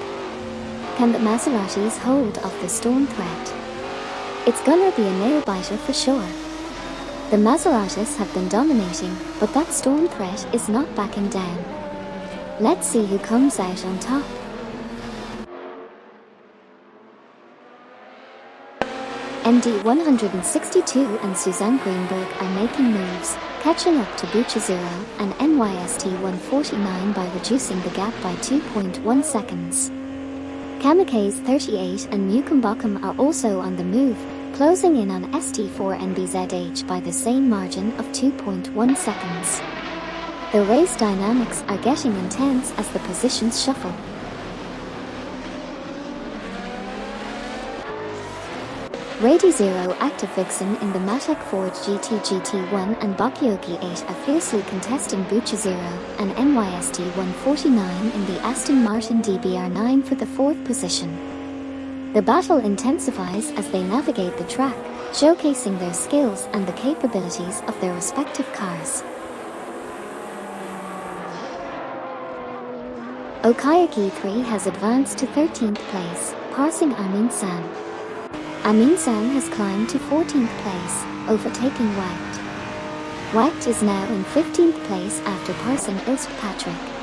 Can the Maseratis hold off the storm threat? It's gonna be a nail-biter for sure. The Maseratis have been dominating, but that storm threat is not backing down. Let's see who comes out on top." MD162 and Suzanne Greenberg are making moves, catching up to Bucha Zero and NYST149 by reducing the gap by 2.1 seconds. Kamikaze 38 and Mukumbakum are also on the move, closing in on ST4NBZH by the same margin of 2.1 seconds. The race dynamics are getting intense as the positions shuffle. Rady Zero Active Vixen in the Matek Ford GT GT1 and Bakyoki 8 are fiercely contesting Bucha Zero and NYST149 in the Aston Martin DBR9 for the 4th position. The battle intensifies as they navigate the track, showcasing their skills and the capabilities of their respective cars. Okayaki 3 has advanced to 13th place, passing Amin San. Amin San has climbed to 14th place, overtaking Wacht. Wacht is now in 15th place after passing Patrick.